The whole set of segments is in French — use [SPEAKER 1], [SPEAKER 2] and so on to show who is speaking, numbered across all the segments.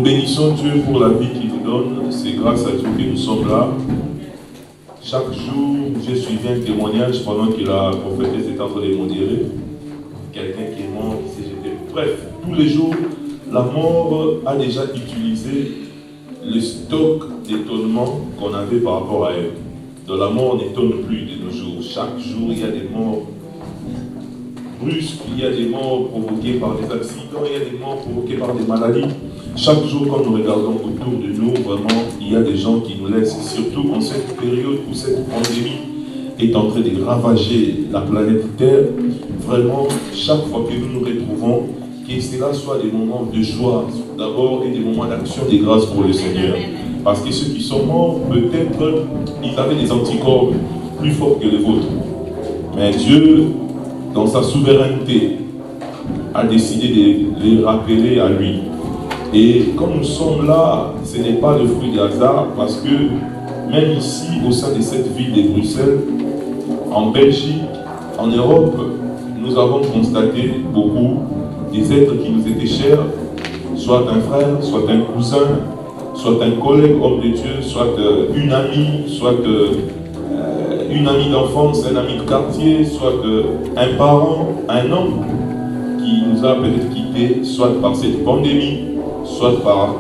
[SPEAKER 1] Nous bénissons Dieu pour la vie qu'il nous donne. C'est grâce à Dieu que nous sommes là. Chaque jour, j'ai suivi un témoignage pendant que la prophétesse était en train de modérer. Quelqu'un qui est mort, qui s'est jeté. Bref, tous les jours, la mort a déjà utilisé le stock d'étonnement qu'on avait par rapport à elle. De la mort, on n'étonne plus de nos jours. Chaque jour, il y a des morts brusques, il y a des morts provoquées par des accidents, il y a des morts provoquées par des maladies. Chaque jour, quand nous regardons autour de nous, vraiment, il y a des gens qui nous laissent, surtout en cette période où cette pandémie est en train de ravager la planète Terre. Vraiment, chaque fois que nous nous retrouvons, que cela soit des moments de joie d'abord et des moments d'action de grâce pour le Seigneur. Parce que ceux qui sont morts, peut-être, ils avaient des anticorps plus forts que les vôtres. Mais Dieu, dans sa souveraineté, a décidé de les rappeler à lui. Et comme nous sommes là, ce n'est pas le fruit du hasard, parce que même ici, au sein de cette ville de Bruxelles, en Belgique, en Europe, nous avons constaté beaucoup des êtres qui nous étaient chers, soit un frère, soit un cousin, soit un collègue homme de Dieu, soit une amie, soit une amie d'enfance, un ami de quartier, soit un parent, un homme qui nous a peut-être quittés, soit par cette pandémie, soit par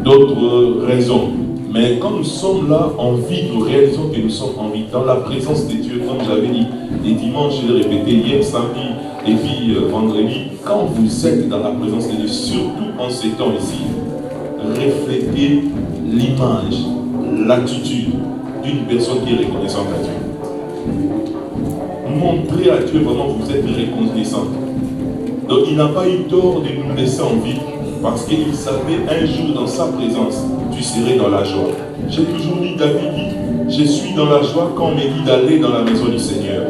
[SPEAKER 1] d'autres raisons. Mais quand nous sommes là en vie, nous réalisons que nous sommes en vie, dans la présence de Dieu, comme j'avais dit, les dimanches, je l'ai répété hier, samedi, et puis vendredi, quand vous êtes dans la présence de Dieu, surtout en ces temps ici, reflétez l'image, l'attitude d'une personne qui est reconnaissante à Dieu. Montrez à Dieu vraiment que vous êtes reconnaissant. Donc il n'a pas eu tort de nous laisser en vie, parce qu'il savait un jour dans sa présence, tu serais dans la joie. J'ai toujours dit, David dit, je suis dans la joie quand on me dit d'aller dans la maison du Seigneur.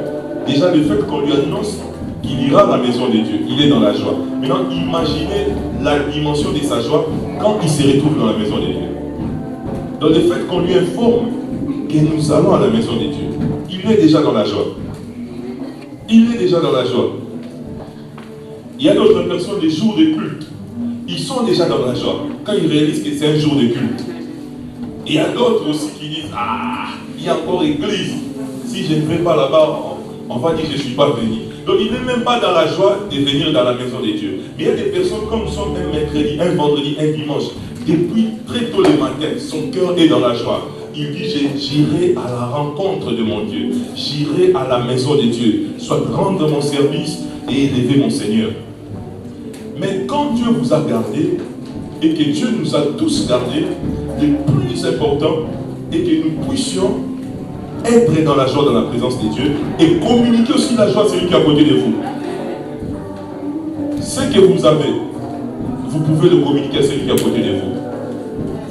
[SPEAKER 1] Déjà le fait qu'on lui annonce qu'il ira à la maison de Dieu, il est dans la joie. Maintenant, imaginez la dimension de sa joie quand il se retrouve dans la maison de Dieu. Dans le fait qu'on lui informe que nous allons à la maison de Dieu, il est déjà dans la joie. Il est déjà dans la joie. Il y a d'autres personnes, des jours de culte, ils sont déjà dans la joie quand ils réalisent que c'est un jour de culte. Et il y a d'autres aussi qui disent, ah, il y a encore église. Si je ne vais pas là-bas, on va dire que je ne suis pas venu. Donc il n'est même pas dans la joie de venir dans la maison de Dieu. Mais il y a des personnes comme nous sommes un mercredi, un vendredi, un dimanche. Depuis très tôt le matin, son cœur est dans la joie. Il dit, j'irai à la rencontre de mon Dieu. J'irai à la maison de Dieu. Soit rendre mon service et élever mon Seigneur. Mais quand Dieu vous a gardé, et que Dieu nous a tous gardés, le plus important est que nous puissions être dans la joie, dans la présence de Dieu, et communiquer aussi la joie à celui qui est à côté de vous. Ce que vous avez, vous pouvez le communiquer à celui qui est à côté de vous.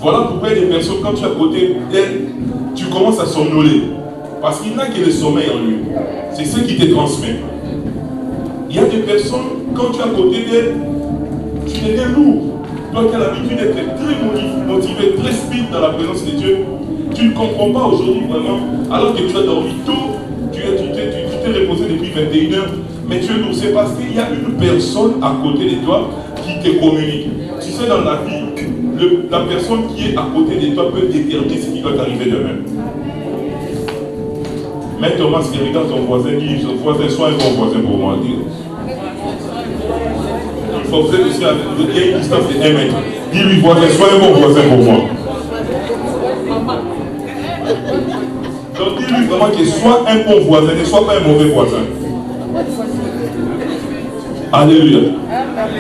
[SPEAKER 1] Voilà pourquoi il y a des personnes, quand tu es à côté d'elle, tu commences à somnoler. Parce qu'il n'a que le sommeil en lui. C'est ce qui te transmet. Il y a des personnes, quand tu es à côté d'elle, tu deviens lourd. Toi qui as l'habitude d'être très motivé, très speed dans la présence de Dieu, tu ne comprends pas aujourd'hui vraiment, alors que tu as dormi tôt, tu t'es reposé depuis 21h, mais tu es lourd. C'est parce qu'il y a une personne à côté de toi qui te communique. Tu sais, dans la vie, la personne qui est à côté de toi peut déterminer ce qui va t'arriver demain. Mets ton masque et regarde ton voisin, dis, voisin, sois un bon voisin pour moi. Il faut que vous êtes aussi il y a une distance de 1 mètre. Dis-lui, voisin, sois un bon voisin pour moi. Donc dis-lui vraiment que sois un bon voisin, ne sois pas un mauvais voisin. Alléluia.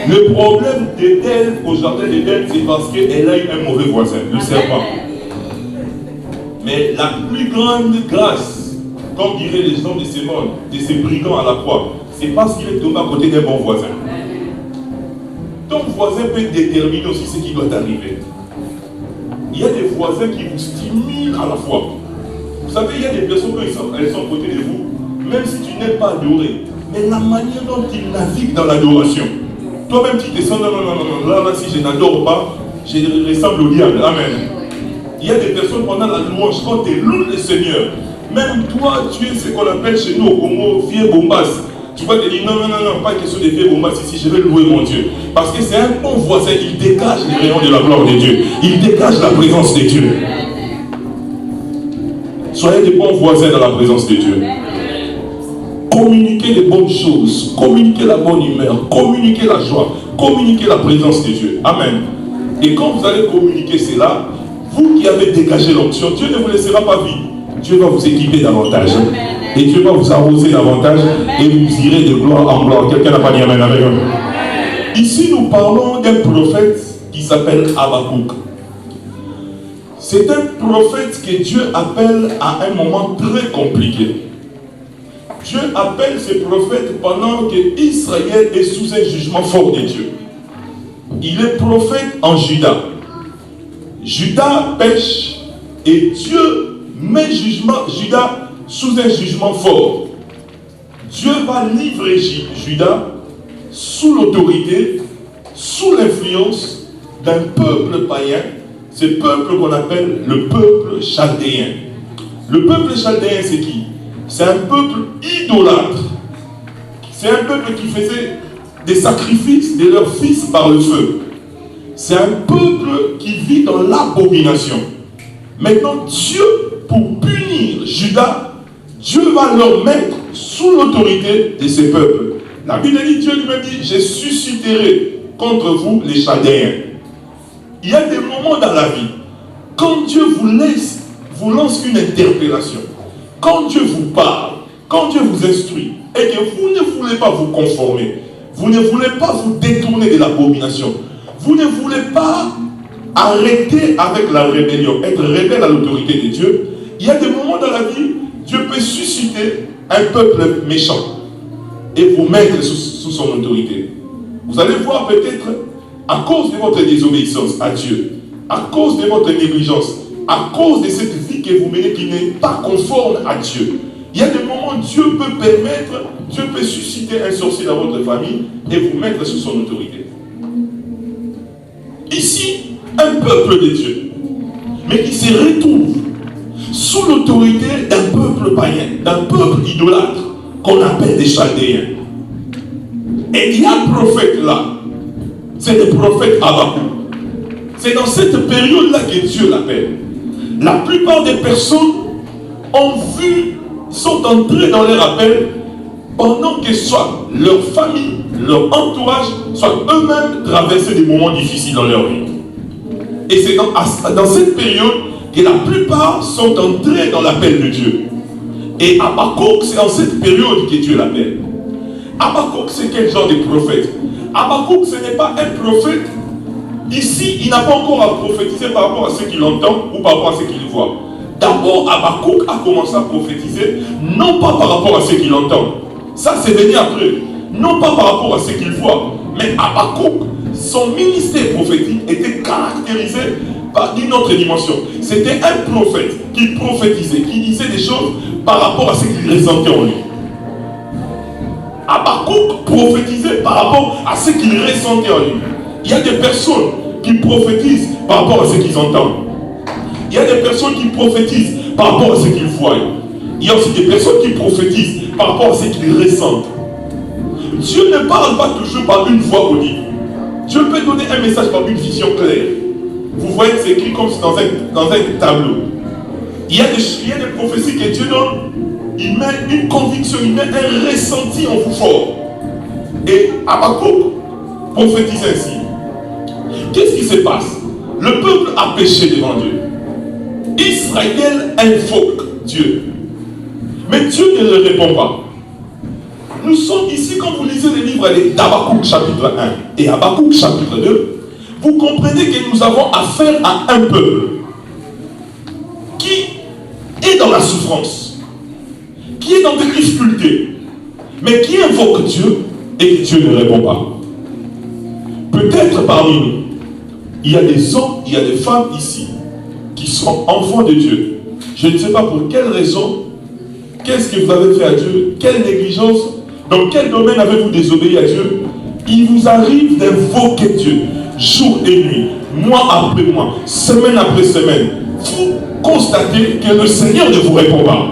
[SPEAKER 1] Le problème d'Éden au jardin d'Éden, c'est parce qu'elle a eu un mauvais voisin, le serpent. Mais la plus grande grâce, comme diraient les gens de ce monde, de ces brigands à la croix, c'est parce qu'il est tombé à côté d'un bon voisin. Ton voisin peut déterminer aussi ce qui doit arriver. Il y a des voisins qui vous stimulent à la foi. Vous savez, il y a des personnes quand elles sont à côté de vous, même si tu n'es pas adoré, mais la manière dont ils naviguent dans l'adoration. Toi-même tu te sens, non, là, si je n'adore pas, je ressemble au diable. Amen. Il y a des personnes pendant la louange, quand tu loues le Seigneur, même toi, tu es ce qu'on appelle chez nous au Congo, vieux bombasse. Tu vas te dire, non, pas question de faire bomba, si je vais louer mon Dieu. Parce que c'est un bon voisin, il dégage les rayons de la gloire de Dieu. Il dégage la présence de Dieu. Soyez des bons voisins dans la présence de Dieu. Communiquez les bonnes choses, communiquez la bonne humeur, communiquez la joie, communiquez la présence de Dieu. Amen. Et quand vous allez communiquer cela, vous qui avez dégagé l'onction, Dieu ne vous laissera pas vivre. Dieu va vous équiper davantage. Et Dieu va vous arroser davantage. Et vous irez de gloire en gloire. Quelqu'un n'a pas dit amen avec nous. Ici, nous parlons d'un prophète qui s'appelle Habakkuk. C'est un prophète que Dieu appelle à un moment très compliqué. Dieu appelle ce prophète pendant que Israël est sous un jugement fort de Dieu. Il est prophète en Juda. Juda pêche et Dieu met Juda sous un jugement fort. Dieu va livrer Juda sous l'autorité, sous l'influence d'un peuple païen, ce peuple qu'on appelle le peuple chaldéen. Le peuple chaldéen, c'est qui? C'est un peuple idolâtre. C'est un peuple qui faisait des sacrifices de leurs fils par le feu. C'est un peuple qui vit dans l'abomination. Maintenant, Dieu, pour punir Juda, Dieu va leur mettre sous l'autorité de ces peuples. La Bible dit, Dieu lui-même dit, je susciterai contre vous les Chaldéens. Il y a des moments dans la vie, quand Dieu vous lance une interpellation, quand Dieu vous parle, quand Dieu vous instruit, et que vous ne voulez pas vous conformer, vous ne voulez pas vous détourner de l'abomination, vous ne voulez pas arrêter avec la rébellion, être rebelle à l'autorité de Dieu, il y a des moments dans la vie, Dieu peut susciter un peuple méchant et vous mettre sous son autorité. Vous allez voir peut-être, à cause de votre désobéissance à Dieu, à cause de votre négligence, à cause de cette vie que vous menez qui n'est pas conforme à Dieu, il y a des moments où Dieu peut permettre, Dieu peut susciter un sorcier dans votre famille et vous mettre sous son autorité. Ici, un peuple de Dieu, mais qui se retrouve sous l'autorité d'un peuple païen, d'un peuple idolâtre, qu'on appelle des Chaldéens. Et il y a un prophète là, c'est le prophète Habakkuk. C'est dans cette période-là que Dieu l'appelle. La plupart des personnes sont entrées dans leur appel pendant que soit leur famille, leur entourage, soit eux-mêmes traversés des moments difficiles dans leur vie. Et c'est dans cette période que la plupart sont entrés dans l'appel de Dieu. Et Habakkuk, c'est en cette période que Dieu l'appelle. Habakkuk, c'est quel genre de prophète? Habakkuk, ce n'est pas un prophète. Ici, il n'a pas encore à prophétiser par rapport à ce qu'il entend ou par rapport à ce qu'il voit. D'abord, Habakkuk a commencé à prophétiser, non pas par rapport à ce qu'il entend. Ça, c'est venu après. Non pas par rapport à ce qu'il voit. Mais Habakkuk, son ministère prophétique était caractérisé par une autre dimension. C'était un prophète qui prophétisait, qui disait des choses par rapport à ce qu'il ressentait en lui. Habakkuk prophétisait par rapport à ce qu'il ressentait en lui. Il y a des personnes qui prophétisent par rapport à ce qu'ils entendent. Il y a des personnes qui prophétisent par rapport à ce qu'ils voient. Il y a aussi des personnes qui prophétisent par rapport à ce qu'ils ressentent. Dieu ne parle pas toujours par une voix audible. Dieu peut donner un message par une vision claire. Vous voyez, c'est écrit comme dans un tableau. Il y a des prophéties que Dieu donne. Il met une conviction, il met un ressenti en vous fort. Et Habakkuk prophétise ainsi. Qu'est-ce qui se passe? Le peuple a péché devant Dieu. Israël invoque Dieu. Mais Dieu ne le répond pas. Nous sommes ici, quand vous lisez les livres d'Habakkuk chapitre 1 et Habakkuk chapitre 2, vous comprenez que nous avons affaire à un peuple qui est dans la souffrance, qui est dans des difficultés, mais qui invoque Dieu et que Dieu ne répond pas. Peut-être parmi nous, il y a des hommes, il y a des femmes ici qui sont enfants de Dieu. Je ne sais pas pour quelle raison, qu'est-ce que vous avez fait à Dieu, quelle négligence, dans quel domaine avez-vous désobéi à Dieu. Il vous arrive d'invoquer Dieu, jour et nuit, mois après mois, semaine après semaine. Vous constatez que le Seigneur ne vous répond pas.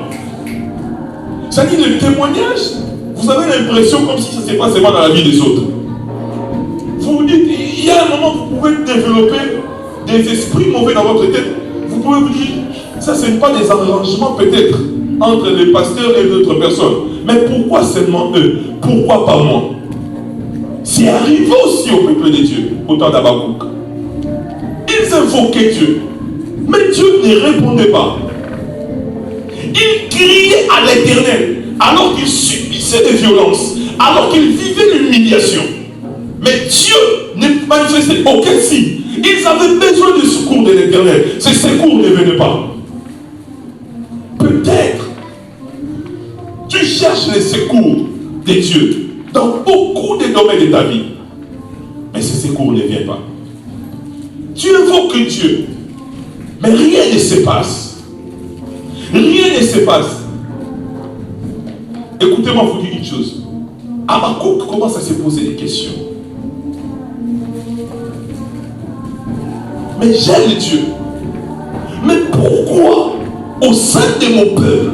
[SPEAKER 1] C'est-à-dire le témoignage, vous avez l'impression comme si ça ne se passe seulement dans la vie des autres. Vous vous dites, il y a un moment où vous pouvez développer des esprits mauvais dans votre tête. Vous pouvez vous dire, ça ce n'est pas des arrangements peut-être entre les pasteurs et d'autres personnes. Mais pourquoi seulement eux? Pourquoi pas moi? C'est arrivé aussi au peuple de Dieu, au temps d'Habakkuk. Ils invoquaient Dieu, mais Dieu ne répondait pas. Ils criaient à l'Éternel, alors qu'ils subissaient des violences, alors qu'ils vivaient l'humiliation. Mais Dieu ne manifestait aucun signe. Ils avaient besoin du secours de l'Éternel. Ces secours ne venaient pas. Peut-être tu cherches les secours de Dieu dans beaucoup de domaines de ta vie. Mais ces secours ne viennent pas. Tu invoques Dieu, mais rien ne se passe. Rien ne se passe. Écoutez-moi, vous dire une chose. Habakkuk commence à se poser des questions. Mais j'aime Dieu. Mais pourquoi au sein de mon peuple,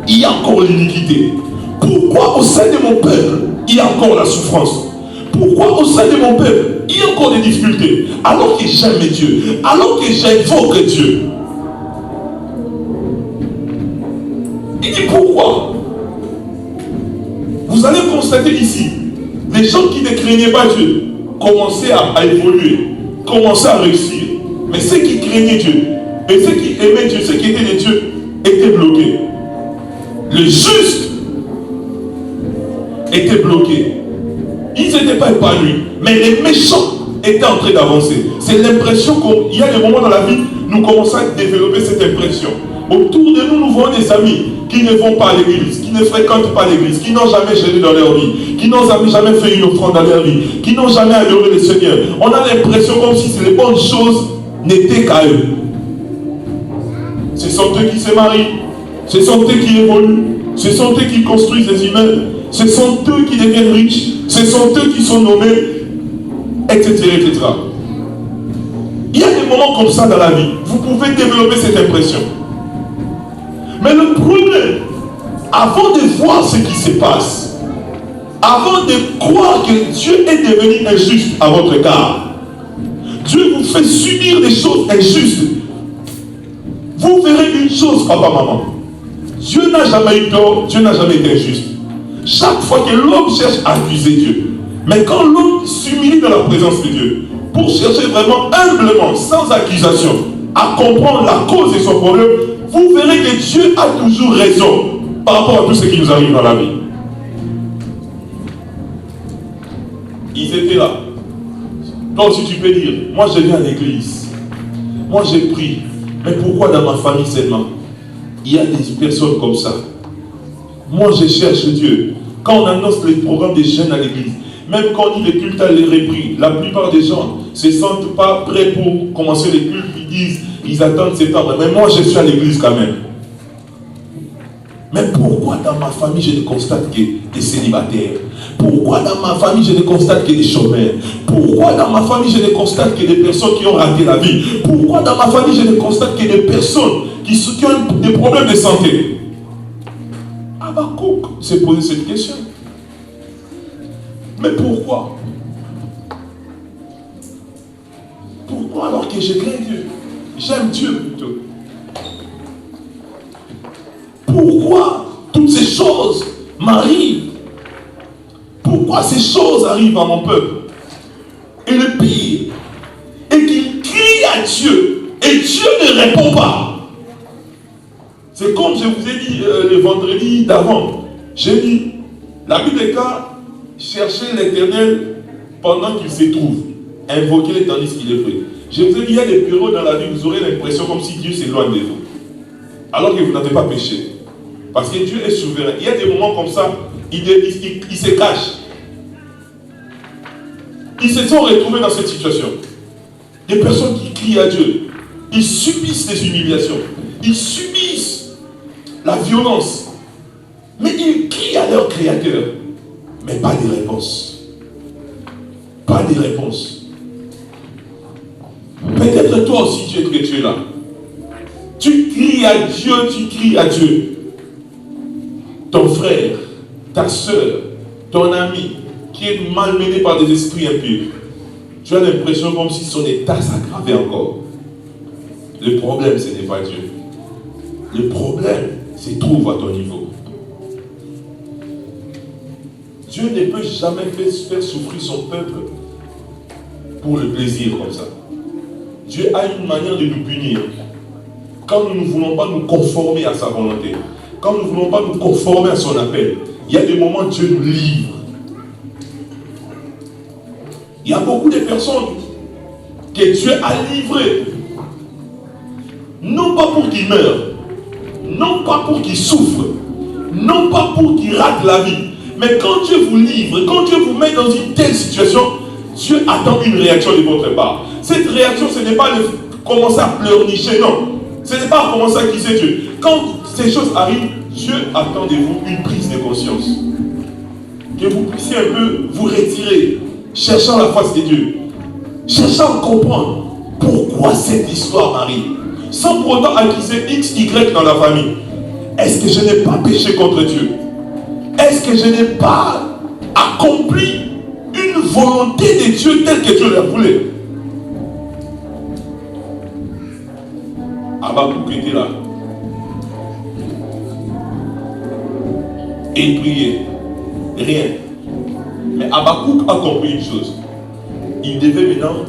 [SPEAKER 1] il y a encore l'iniquité? Pourquoi au sein de mon peuple, il y a encore la souffrance? Pourquoi au sein de mon peuple, il y a encore des difficultés? Alors que j'aime Dieu, alors que j'invoque Dieu. Il dit pourquoi? Vous allez constater ici, les gens qui ne craignaient pas Dieu commençaient à évoluer, commençaient à réussir. Mais ceux qui craignaient Dieu, et ceux qui aimaient Dieu, ceux qui étaient de Dieu, étaient bloqués. Les justes étaient bloqués. Ils n'étaient pas épanouis, mais les méchants étaient en train d'avancer. C'est l'impression qu'il y a des moments dans la vie, nous commençons à développer cette impression. Autour de nous, nous voyons des amis qui ne vont pas à l'église, qui ne fréquentent pas l'église, qui n'ont jamais jeûné dans leur vie, qui n'ont jamais fait une offrande dans leur vie, qui n'ont jamais adoré le Seigneur. On a l'impression comme si les bonnes choses n'étaient qu'à eux. Ce sont eux qui se marient, ce sont eux qui évoluent, ce sont eux qui construisent des immeubles, ce sont eux qui deviennent riches, ce sont eux qui sont nommés, etc., etc. Il y a des moments comme ça dans la vie. Vous pouvez développer cette impression. Mais le problème, avant de voir ce qui se passe, avant de croire que Dieu est devenu injuste à votre égard, Dieu vous fait subir des choses injustes. Vous verrez une chose, papa, maman. Dieu n'a jamais eu tort, Dieu n'a jamais été injuste. Chaque fois que l'homme cherche à accuser Dieu, mais quand l'homme s'humilie dans la présence de Dieu, pour chercher vraiment humblement, sans accusation, à comprendre la cause de son problème, vous verrez que Dieu a toujours raison par rapport à tout ce qui nous arrive dans la vie. Ils étaient là. Toi aussi tu peux dire, moi je viens à l'église, moi j'ai pris, mais pourquoi dans ma famille seulement il y a des personnes comme ça? Moi je cherche Dieu. Quand on annonce les programmes des jeunes à l'église, même quand on dit les cultes à les repris, la plupart des gens ne se sentent pas prêts pour commencer les cultes. Ils disent, ils attendent septembre. Mais moi je suis à l'église quand même. Mais pourquoi dans ma famille je ne constate que des célibataires? Pourquoi dans ma famille je ne constate que des chômeurs? Pourquoi dans ma famille je ne constate que des personnes qui ont raté la vie? Pourquoi dans ma famille je ne constate que des personnes qui ont des problèmes de santé? Habakkuk s'est posé cette question. Mais pourquoi? Pourquoi alors que je crains Dieu? J'aime Dieu plutôt. Pourquoi toutes ces choses m'arrivent? Pourquoi ces choses arrivent à mon peuple? Et le pire est qu'il crie à Dieu et Dieu ne répond pas. C'est comme je vous ai dit le vendredi d'avant. J'ai dit, la Bible est là, cherchez l'Éternel pendant qu'il se trouve. Invoquez-le tandis qu'il est prêt. Je vous ai dit, il y a des périodes dans la vie où vous aurez l'impression comme si Dieu s'éloigne de vous. Alors que vous n'avez pas péché. Parce que Dieu est souverain. Il y a des moments comme ça, il se cache. Ils se sont retrouvés dans cette situation. Des personnes qui crient à Dieu. Ils subissent des humiliations. Ils subissent la violence. Mais ils crient à leur Créateur. Mais pas de réponse. Pas de réponse. Peut-être toi aussi, Dieu, que tu es là. Tu cries à Dieu, tu cries à Dieu. Ton frère, ta soeur, ton ami qui est malmené par des esprits impurs, tu as l'impression comme si son état s'aggravait encore. Le problème, ce n'est pas Dieu. Le problème, c'est trouve à ton niveau. Dieu ne peut jamais faire souffrir son peuple pour le plaisir comme ça. Dieu a une manière de nous punir. Quand nous ne voulons pas nous conformer à sa volonté, quand nous ne voulons pas nous conformer à son appel, il y a des moments où Dieu nous livre. Il y a beaucoup de personnes que Dieu a livrées. Non pas pour qu'ils meurent, non pas pour qu'ils souffrent, non pas pour qu'ils ratent la vie. Mais quand Dieu vous livre, quand Dieu vous met dans une telle situation, Dieu attend une réaction de votre part. Cette réaction, ce n'est pas de commencer à pleurnicher, non. Ce n'est pas commencer à accuser Dieu. Quand ces choses arrivent, Dieu attend de vous une prise de conscience. Que vous puissiez un peu vous retirer, cherchant la face de Dieu. Cherchant à comprendre pourquoi cette histoire arrive. Sans pour autant accuser X, Y dans la famille. Est-ce que je n'ai pas péché contre Dieu? Est-ce que je n'ai pas accompli une volonté de Dieu telle que Dieu la voulait? Habakkuk était là. Et il priait. Rien. Mais Habakkuk a compris une chose. Il devait maintenant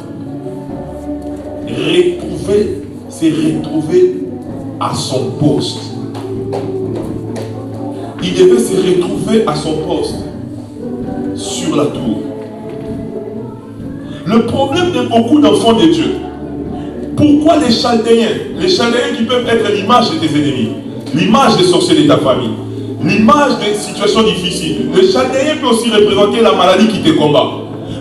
[SPEAKER 1] se retrouver à son poste. Il devait se retrouver à son poste sur la tour. Le problème de beaucoup d'enfants de Dieu, pourquoi les Chaldéens qui peuvent être l'image de tes ennemis, l'image des sorciers de ta famille, l'image des situations difficiles, les Chaldéens peuvent aussi représenter la maladie qui te combat.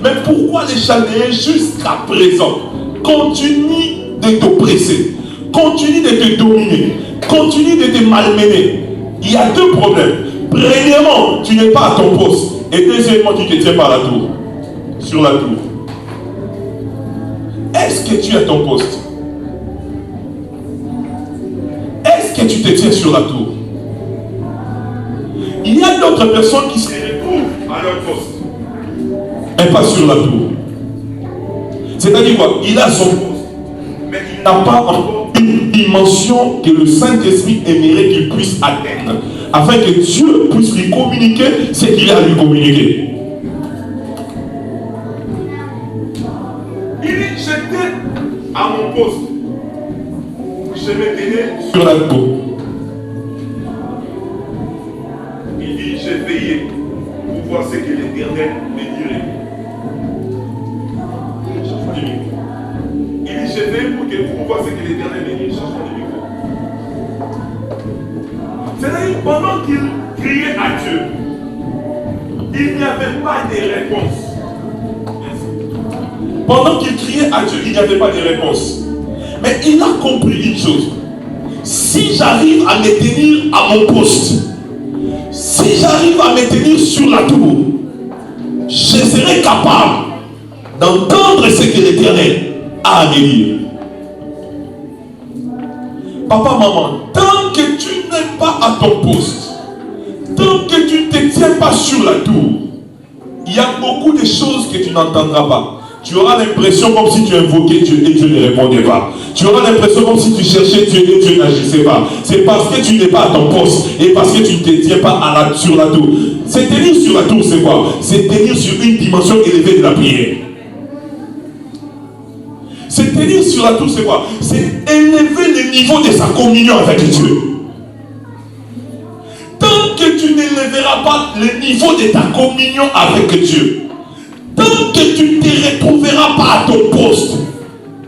[SPEAKER 1] Mais pourquoi les Chaldéens jusqu'à présent continuent de t'oppresser, continuent de te dominer, continuent de te malmener? Il y a deux problèmes. Premièrement, tu n'es pas à ton poste. Et deuxièmement, tu te tiens par la tour. Sur la tour. Est-ce que tu es à ton poste? Est-ce que tu te tiens sur la tour? Il y a d'autres personnes qui se retrouvent à leur poste, mais pas sur la tour. C'est-à-dire quoi? Il a son poste, mais il n'a pas encore une dimension que le Saint-Esprit aimerait qu'il puisse atteindre, afin que Dieu puisse lui communiquer ce qu'il a à lui communiquer. Il dit, j'étais à mon poste, je me tenais sur la tour. Il dit, j'ai veillé pour voir ce que l'Éternel me dirait. Il dit, j'ai veillé pour voir ce que l'Éternel me dirait. Changeons de micro. C'est-à-dire, pendant qu'il criait à Dieu, il n'y avait pas de réponse. Pendant qu'il criait à Dieu, il n'y avait pas de réponse. Mais il a compris une chose. Si j'arrive à me tenir à mon poste, si j'arrive à me tenir sur la tour, je serai capable d'entendre ce que l'Éternel a à me dire. Papa, maman, tant que tu n'es pas à ton poste, tant que tu ne te tiens pas sur la tour, il y a beaucoup de choses que tu n'entendras pas. Tu auras l'impression comme si tu invoquais Dieu et Dieu ne répondait pas. Tu auras l'impression comme si tu cherchais Dieu et Dieu n'agissait pas. C'est parce que tu n'es pas à ton poste et parce que tu ne te tiens pas sur la tour. C'est tenir sur la tour, c'est quoi? C'est tenir sur une dimension élevée de la prière. C'est tenir sur la tour, c'est quoi? C'est élever le niveau de sa communion avec Dieu. Tant que tu n'élèveras pas le niveau de ta communion avec Dieu, tant que tu ne te retrouveras pas à ton poste,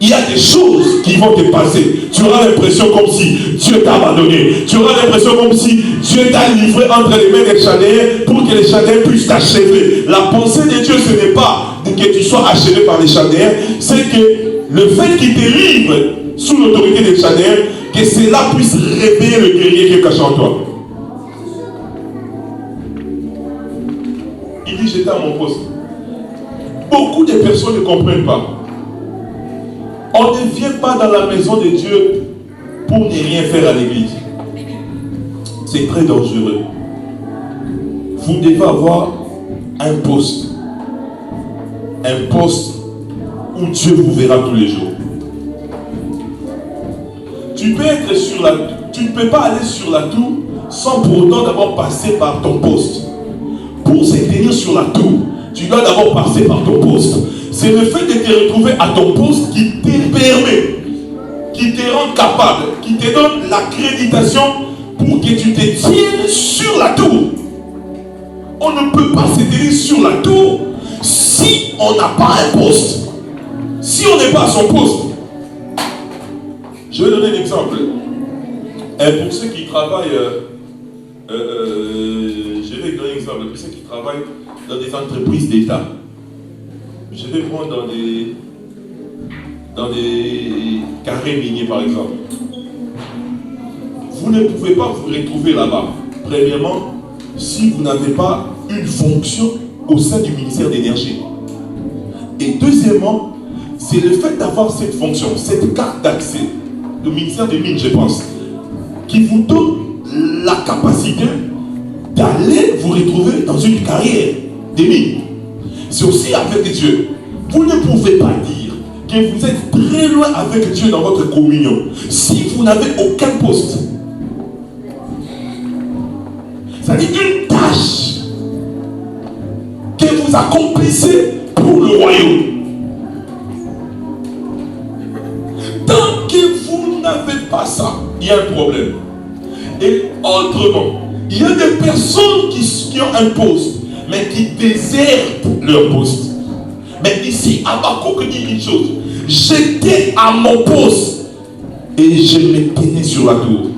[SPEAKER 1] il y a des choses qui vont te passer. Tu auras l'impression comme si Dieu t'a abandonné. Tu auras l'impression comme si Dieu t'a livré entre les mains des Chaldéens pour que les Chaldéens puissent t'achever. La pensée de Dieu, ce n'est pas que tu sois achevé par les Chaldéens, c'est que le fait qu'il te livre sous l'autorité des Chaldéens, que cela puisse réveiller le guerrier qui est caché en toi. Il dit, j'étais à mon poste. Beaucoup de personnes ne comprennent pas. On ne vient pas dans la maison de Dieu pour ne rien faire à l'église. C'est très dangereux. Vous devez avoir un poste. Un poste où Dieu vous verra tous les jours. Tu ne peux pas aller sur la tour sans pour autant d'abord passer par ton poste. Pour se tenir sur la tour, tu dois d'abord passer par ton poste. C'est le fait de te retrouver à ton poste qui te permet, qui te rend capable, qui te donne l'accréditation pour que tu te tiennes sur la tour. On ne peut pas se tenir sur la tour si on n'a pas un poste. Si on n'est pas à son poste. Je vais donner un exemple. Pour ceux qui travaillent, je vais donner un exemple. Pour ceux qui travaillent dans des entreprises d'État, je vais prendre dans des carrés miniers par exemple. Vous ne pouvez pas vous retrouver là-bas. Premièrement, si vous n'avez pas une fonction au sein du ministère d'énergie. Et deuxièmement, c'est le fait d'avoir cette fonction, cette carte d'accès, le ministère des Mines, je pense, qui vous donne la capacité d'aller vous retrouver dans une carrière des mines. C'est aussi avec Dieu. Vous ne pouvez pas dire que vous êtes très loin avec Dieu dans votre communion si vous n'avez aucun poste. C'est-à-dire une tâche que vous accomplissez pour le royaume. Tant que vous n'avez pas ça, il y a un problème. Et autrement, il y a des personnes qui ont un poste, mais qui désertent leur poste. Mais ici, Habakkuk dit une chose. J'étais à mon poste et je me tenais sur la tour.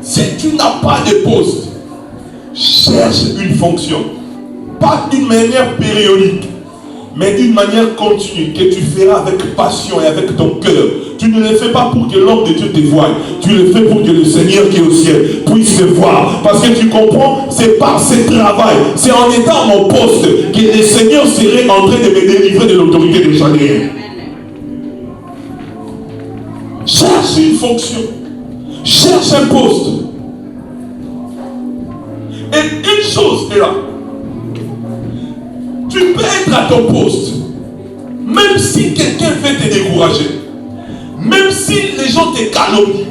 [SPEAKER 1] Si tu n'as pas de poste, cherche une fonction. Pas d'une manière périodique, mais d'une manière continue, que tu feras avec passion et avec ton cœur. Tu ne le fais pas pour que l'homme de Dieu te voie. Tu le fais pour que le Seigneur qui est au ciel puisse te voir. Parce que tu comprends, c'est par ce travail, c'est en étant à mon poste que le Seigneur serait en train de me délivrer de l'autorité des Chaldeens. Cherche une fonction. Cherche un poste. Et une chose est là. Tu peux être à ton poste, même si quelqu'un veut te décourager, même si les gens te calomnient,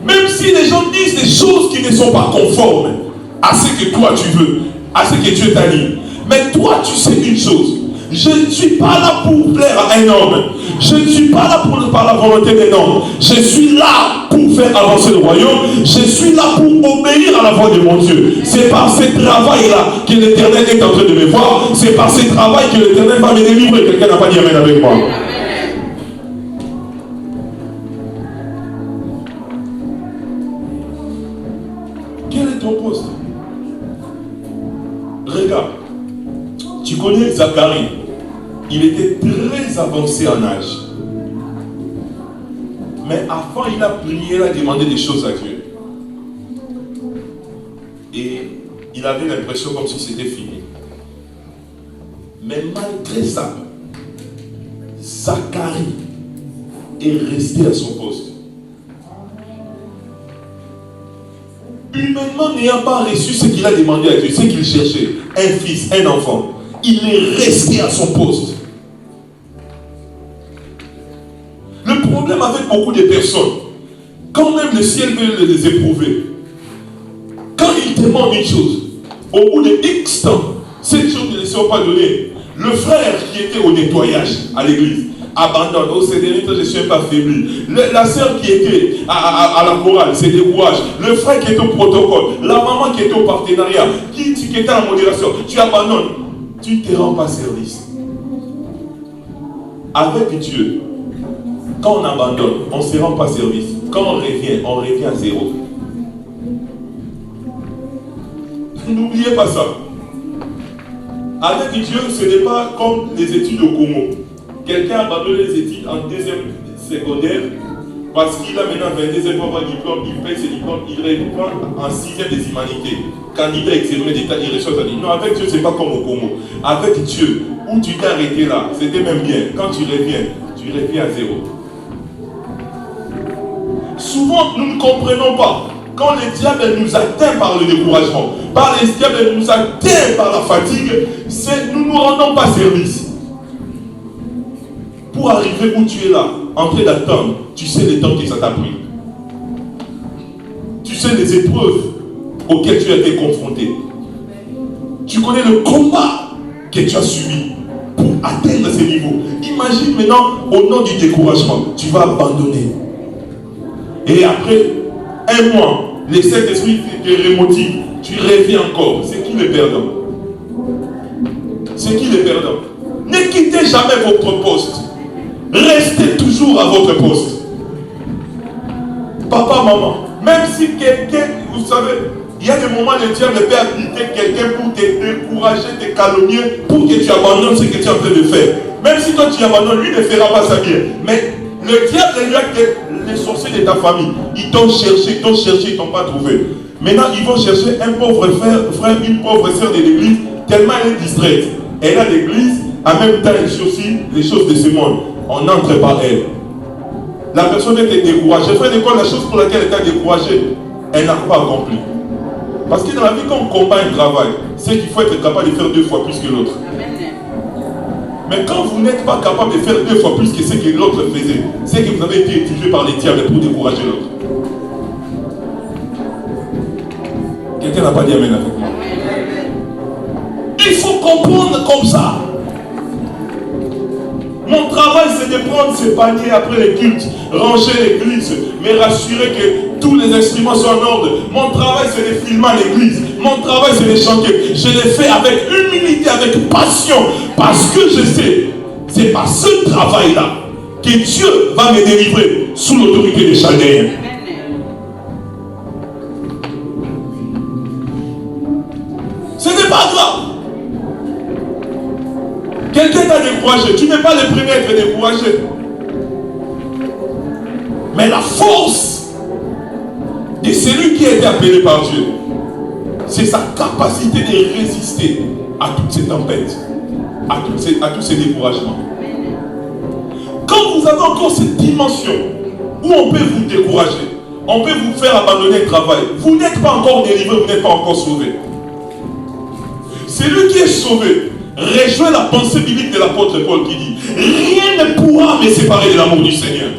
[SPEAKER 1] même si les gens disent des choses qui ne sont pas conformes à ce que toi tu veux, à ce que Dieu t'a dit. Mais toi tu sais une chose, je ne suis pas là pour plaire à un homme, je ne suis pas là par la volonté d'un homme, je suis là pour faire avancer le royaume, je suis là pour obéir à la voix de mon Dieu. C'est par ce travail-là que l'Éternel est en train de me voir, c'est par ce travail que l'Éternel va me délivrer. Quelqu'un n'a pas dit amen avec moi. Quel est ton poste? Regarde, tu connais Zacharie, il était très avancé en âge. Mais avant, il a prié, il a demandé des choses à Dieu. Et il avait l'impression comme si c'était fini. Mais malgré ça, Zacharie est resté à son poste. Humainement, n'ayant pas reçu ce qu'il a demandé à Dieu, ce qu'il cherchait, un fils, un enfant, il est resté à son poste. Le problème avec beaucoup de personnes, quand même le ciel veut les éprouver, quand ils demandent une chose, au bout de X temps, cette chose ne les sont pas données. Le frère qui était au nettoyage à l'église abandonne. Oh, c'est des je ne suis pas faibli. La sœur qui était à la chorale, c'est décourage. Le frère qui est au protocole, la maman qui est au partenariat, qui était en modération, tu abandonnes. Tu ne te rends pas service. Avec Dieu, quand on abandonne, on ne se rend pas service. Quand on revient à zéro. N'oubliez pas ça. Avec Dieu, ce n'est pas comme les études au Congo. Quelqu'un a abandonné les études en deuxième secondaire parce qu'il a maintenant 22 ans pour diplôme, il paye ses diplômes, il reprend en 6e des humanités. Candidat examen d'État, il reçoit sa diplôme. Non, avec Dieu, ce n'est pas comme au Congo. Avec Dieu, où tu t'es arrêté là, c'était même bien. Quand tu reviens à zéro. Souvent, nous ne comprenons pas. Quand le diable nous atteint par le découragement, par le diable nous atteint par la fatigue, nous ne nous rendons pas service. Pour arriver où tu es là, en train d'attendre, tu sais le temps que ça t'a pris. Tu sais les épreuves auxquelles tu as été confronté. Tu connais le combat que tu as subi pour atteindre ces niveaux. Imagine maintenant, au nom du découragement, tu vas abandonner. Et après un mois, le Saint-Esprit te remotive. Tu reviens encore. C'est qui le perdant? C'est qui le perdant? Ne quittez jamais votre poste. Restez toujours à votre poste. Papa, maman, même si quelqu'un, vous savez, il y a des moments où le diable peut habiliter quelqu'un pour te décourager, te calomnier, pour que tu abandonnes ce que tu es en train de faire. Même si toi tu abandonnes, lui ne fera pas ça bien. Mais le diable, lui a les sorciers de ta famille. Ils t'ont cherché, ils t'ont pas trouvé. Maintenant, ils vont chercher un pauvre frère, une pauvre sœur de l'église, tellement elle est distraite. Elle a l'église, en même temps elle aussi les choses de ce monde. On entre par elle. La personne était découragée. Frère d'école, la chose pour laquelle elle était découragée, elle n'a pas accompli. Parce que dans la vie, quand on combat un travail, c'est qu'il faut être capable de faire 2 fois plus que l'autre. Mais quand vous n'êtes pas capable de faire 2 fois plus que ce que l'autre faisait, c'est que vous avez été utilisé par les diables pour décourager l'autre. Quelqu'un n'a pas dit amen avec moi. Il faut comprendre comme ça. Mon travail, c'est de prendre ces paniers après les cultes, ranger l'église, me rassurer que tous les instruments sont en ordre. Mon travail, c'est de filmer l'église. Mon travail, c'est de chanter. Je le fais avec humilité, avec passion, parce que je sais, c'est par ce travail-là que Dieu va me délivrer sous l'autorité des Chaldéens. Ce n'est pas grave. Quelqu'un t'a découragé. Tu n'es pas le premier à être découragé. Mais la force de celui qui a été appelé par Dieu, c'est sa capacité de résister à toutes ces tempêtes, à tous ces découragements. Quand vous avez encore cette dimension où on peut vous décourager, on peut vous faire abandonner le travail, vous n'êtes pas encore délivré, vous n'êtes pas encore sauvé. Celui qui est sauvé rejoint la pensée biblique de l'apôtre Paul qui dit: rien ne pourra me séparer de l'amour du Seigneur.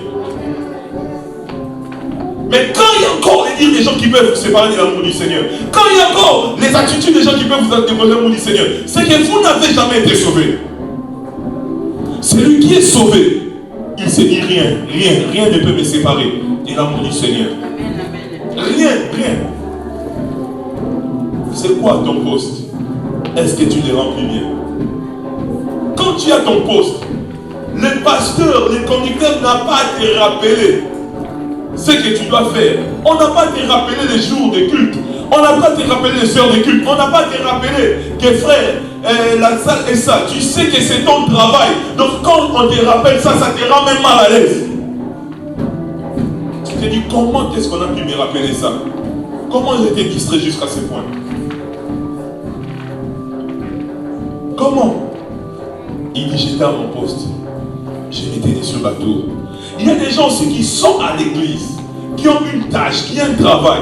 [SPEAKER 1] Mais quand il y a encore les dires des gens qui peuvent vous séparer de l'amour du Seigneur, quand il y a encore les attitudes des gens qui peuvent vous décourager de l'amour du Seigneur, c'est que vous n'avez jamais été sauvé. Celui qui est sauvé, il se dit rien ne peut me séparer de l'amour du Seigneur. Rien. C'est quoi ton poste? Est-ce que tu le remplis bien? Quand tu as ton poste, le pasteur, le conducteur n'a pas à te rappeler ce que tu dois faire. On n'a pas à te rappeler les jours de culte. On n'a pas à te rappeler les heures de culte. On n'a pas à te rappeler que frère, la salle est ça. Tu sais que c'est ton travail. Donc quand on te rappelle ça, ça te rend même mal à l'aise. Tu te dis, comment est-ce qu'on a pu me rappeler ça? Comment j'étais distrait jusqu'à ce point? Comment? Il dit, j'étais à mon poste. Je m'étais sur la tour. Il y a des gens aussi qui sont à l'église, qui ont une tâche, qui ont un travail,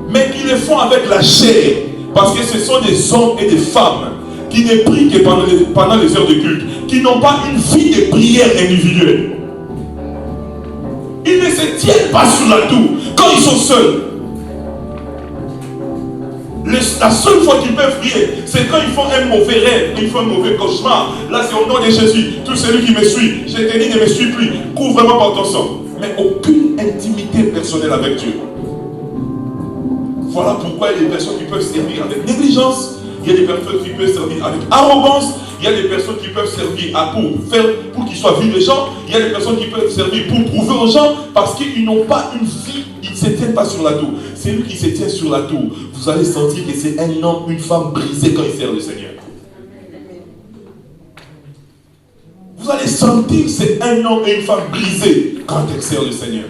[SPEAKER 1] mais qui le font avec la chair, parce que ce sont des hommes et des femmes qui ne prient que pendant les heures de culte, qui n'ont pas une vie de prière individuelle. Ils ne se tiennent pas sur la tour quand ils sont seuls. La seule fois qu'ils peuvent prier, c'est quand ils font un mauvais rêve, ils font un mauvais cauchemar. Là, c'est au nom de Jésus. Tout celui qui me suit, je te dis, ne me suis plus. Couvre-moi par ton sang. Mais aucune intimité personnelle avec Dieu. Voilà pourquoi il y a des personnes qui peuvent servir avec négligence. Il y a des personnes qui peuvent servir avec arrogance. Il y a des personnes qui peuvent servir pour qu'ils soient vus les gens. Il y a des personnes qui peuvent servir pour prouver aux gens parce qu'ils n'ont pas une vie. Ils ne se tiennent pas sur la tour. C'est lui qui se tient sur la tour. Vous allez sentir que c'est un homme, une femme brisée quand il sert le Seigneur. Vous allez sentir que c'est un homme et une femme brisée quand elle sert le Seigneur.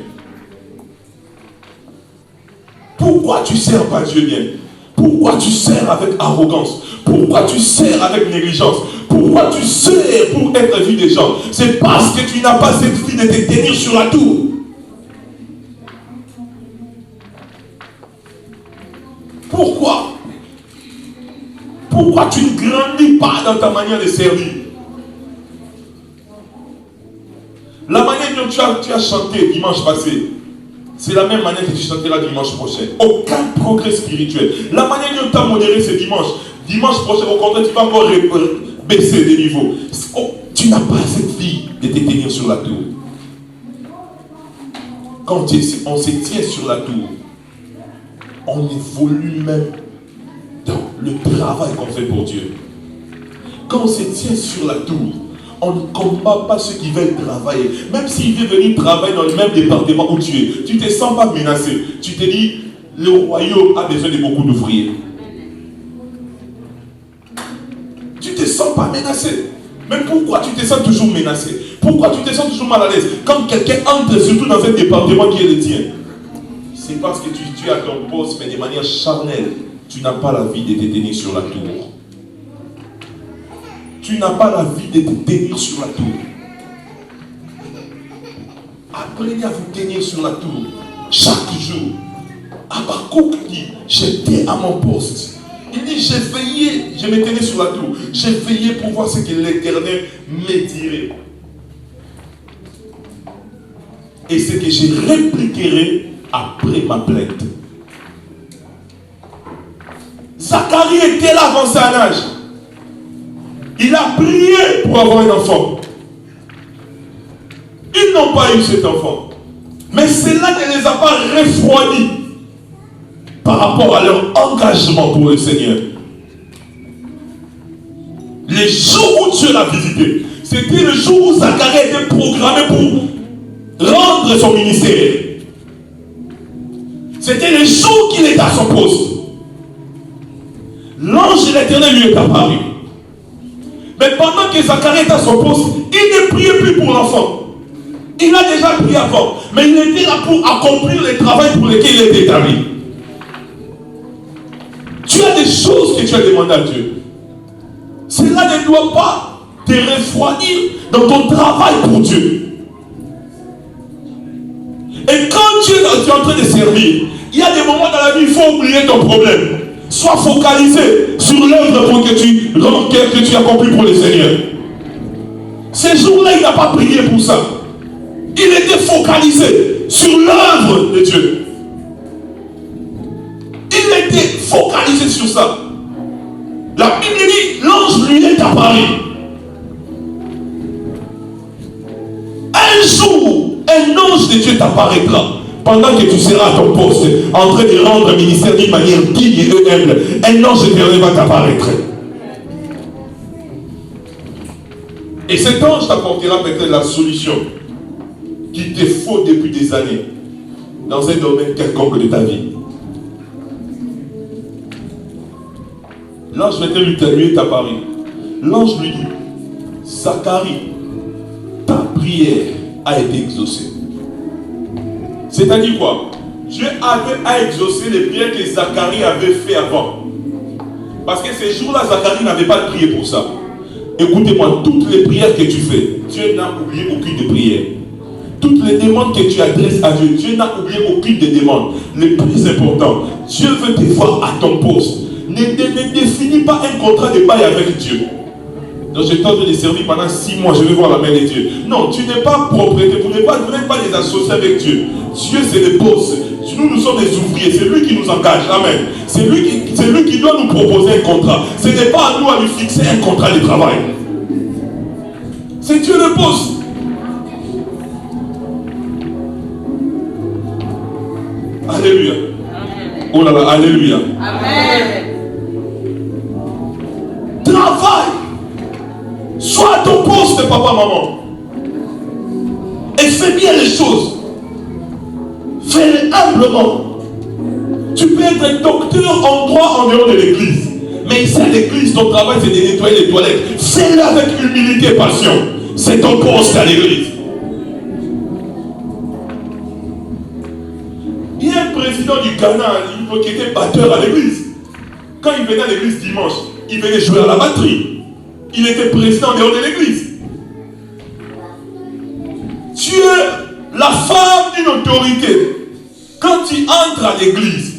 [SPEAKER 1] Pourquoi tu ne sers pas Dieu bien? Pourquoi tu sers avec arrogance? Pourquoi tu sers avec négligence? Pourquoi tu sers pour être vu des gens? C'est parce que tu n'as pas cette vie de te tenir sur la tour. Pourquoi? Pourquoi tu ne grandis pas dans ta manière de servir? La manière dont tu as chanté dimanche passé, c'est la même manière que tu chanteras dimanche prochain. Aucun progrès spirituel. La manière dont tu as modéré ce dimanche, dimanche prochain, au contraire, tu vas encore baisser de niveau. Tu n'as pas cette vie de te tenir sur la tour. Quand on se tient sur la tour, on évolue même dans le travail qu'on fait pour Dieu. Quand on se tient sur la tour, on ne combat pas ceux qui veulent travailler. Même s'ils veulent venir travailler dans le même département où tu es, tu ne te sens pas menacé. Tu te dis, le royaume a besoin de beaucoup d'ouvriers. Tu ne te sens pas menacé. Mais pourquoi tu te sens toujours menacé? Pourquoi tu te sens toujours mal à l'aise? Quand quelqu'un entre, surtout dans un département qui est le tien, c'est parce que tu es à ton poste, mais de manière charnelle. Tu n'as pas la vie de te tenir sur la tour. Tu n'as pas la vie de te tenir sur la tour. Apprenez à vous tenir sur la tour. Chaque jour. Habakkuk dit, j'étais à mon poste. Il dit, j'ai veillé, je me tenais sur la tour. J'ai veillé pour voir ce que l'Éternel me dirait. Et ce que je répliquerai après ma plainte. Zacharie était là avant son âge. Il a prié pour avoir un enfant. Ils n'ont pas eu cet enfant. Mais cela ne les a pas refroidis par rapport à leur engagement pour le Seigneur. Les jours où Dieu l'a visité, c'était le jour où Zacharie était programmé pour rendre son ministère. C'était le jour qu'il était à son poste. L'ange de l'Éternel lui est apparu. Mais pendant que Zacharie était à son poste, il ne priait plus pour l'enfant. Il a déjà prié avant. Mais il était là pour accomplir le travail pour lequel il était établi. Tu as des choses que tu as demandé à Dieu. Cela ne doit pas te refroidir dans ton travail pour Dieu. Et quand tu es en train de servir, il y a des moments dans la vie où il faut oublier ton problème. Sois focalisé sur l'œuvre que tu accomplis pour le Seigneur. Ces jours-là, il n'a pas prié pour ça. Il était focalisé sur l'œuvre de Dieu. Il était focalisé sur ça. La Bible dit, l'ange lui est apparu. Un jour, un ange de Dieu t'apparaîtra. Pendant que tu seras à ton poste, en train de rendre un ministère d'une manière digne et humble, un ange éternel va t'apparaître. Et cet ange t'apportera peut-être la solution qui te faut depuis des années dans un domaine quelconque de ta vie. L'ange lui est apparu. L'ange lui dit, Zacharie, ta prière a été exaucée. C'est-à-dire quoi? Dieu avait à exaucer les prières que Zacharie avait fait avant. Parce que ces jours-là, Zacharie n'avait pas prié pour ça. Écoutez-moi, toutes les prières que tu fais, Dieu n'a oublié aucune de prière. Toutes les demandes que tu adresses à Dieu, Dieu n'a oublié aucune des demandes. Le plus important, Dieu veut te voir à ton poste. Ne définis pas un contrat de bail avec Dieu. Donc je t'ordre de servir pendant 6 mois, je vais voir la main de Dieu. Non, tu n'es pas propriétaire, vous n'êtes pas des associés avec Dieu. Dieu c'est le boss. Nous sommes des ouvriers, c'est lui qui nous engage. Amen. C'est lui qui doit nous proposer un contrat. Ce n'est pas à nous à lui fixer un contrat de travail. C'est Dieu le boss. Alléluia. Oh là là, alléluia. Amen. Travaille. Sois à ton poste, papa, maman. Et fais bien les choses. Fais-les humblement. Tu peux être un docteur en droit en dehors de l'église. Mais ici à l'église, ton travail c'est de nettoyer les toilettes. Fais-le avec humilité et passion. C'est ton poste à l'église. Il y a un président du Ghana qui était batteur à l'église. Quand il venait à l'église dimanche, il venait jouer à la batterie. Il était président en dehors de l'église. Tu es la femme d'une autorité. Quand tu entres à l'église,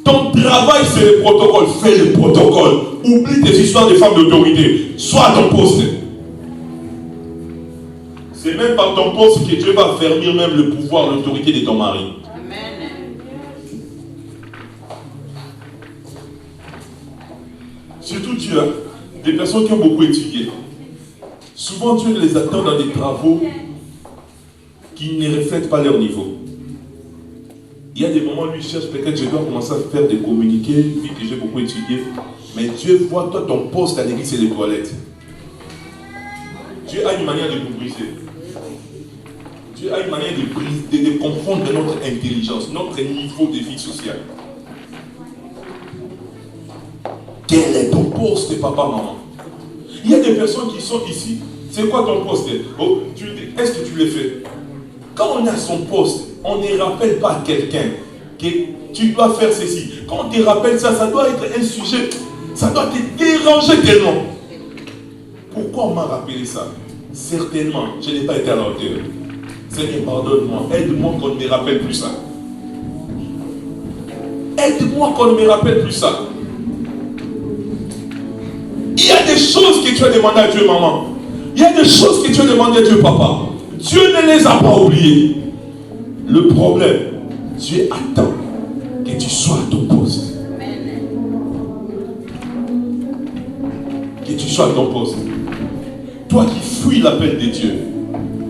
[SPEAKER 1] Ton travail, c'est le protocole. Fais le protocole. Oublie tes histoires de femmes d'autorité. Sois à ton poste. C'est même par ton poste que Dieu va affermir même le pouvoir, l'autorité de ton mari. Amen. Surtout Dieu, des personnes qui ont beaucoup étudié. Souvent Dieu les attend dans des travaux qui ne reflètent pas leur niveau. Il y a des moments où lui cherche, peut-être je dois commencer à faire des communiqués, vu que j'ai beaucoup étudié. Mais Dieu voit toi ton poste à l'église et les toilettes. Dieu a une manière de nous briser. Dieu a une manière de confondre notre intelligence, notre niveau de vie sociale. Quel est ton poste, papa, maman? Il y a des personnes qui sont ici. C'est quoi ton poste? Oh, est-ce que tu le fais? Quand on a son poste, on ne rappelle pas à quelqu'un que tu dois faire ceci. Quand on te rappelle ça, ça doit être un sujet, ça doit te déranger tellement. Pourquoi on m'a rappelé ça? Certainement, je n'ai pas été à la hauteur. Seigneur, pardonne-moi, aide-moi qu'on ne me rappelle plus ça. Aide-moi qu'on ne me rappelle plus ça. Il y a des choses que tu as demandé à Dieu, maman. Il y a des choses que tu as demandé à Dieu, papa. Dieu ne les a pas oubliées. Le problème, Dieu attend que tu sois à ton poste. Que tu sois à ton poste. Toi qui fuis l'appel de Dieu,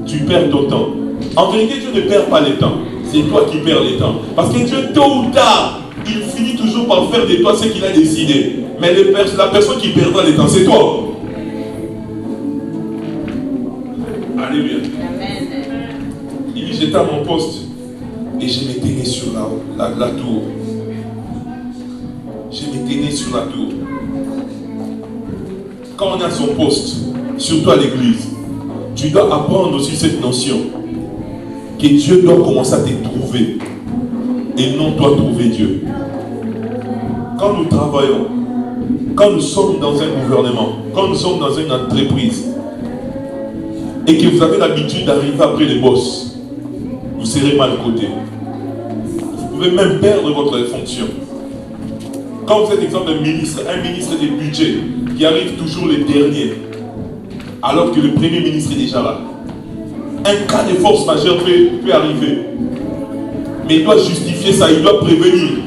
[SPEAKER 1] tu perds ton temps. En vérité, Dieu ne perd pas le temps. C'est toi qui perds le temps. Parce que Dieu, tôt ou tard, il finit toujours par faire de toi ce qu'il a décidé. Mais la personne qui perdra le temps, c'est toi. Alléluia. Il dit, j'étais à mon poste et je me tenais sur la tour. Je me tenais sur la tour. Quand on est à son poste, surtout à l'église, tu dois apprendre aussi cette notion que Dieu doit commencer à te trouver et non toi trouver Dieu. Quand nous travaillons, quand nous sommes dans un gouvernement, quand nous sommes dans une entreprise et que vous avez l'habitude d'arriver après les boss, vous serez mal coté. Vous pouvez même perdre votre fonction. Quand vous êtes exemple un ministre des budgets qui arrive toujours le dernier, alors que le premier ministre est déjà là. Un cas de force majeure peut arriver. Mais il doit justifier ça, il doit prévenir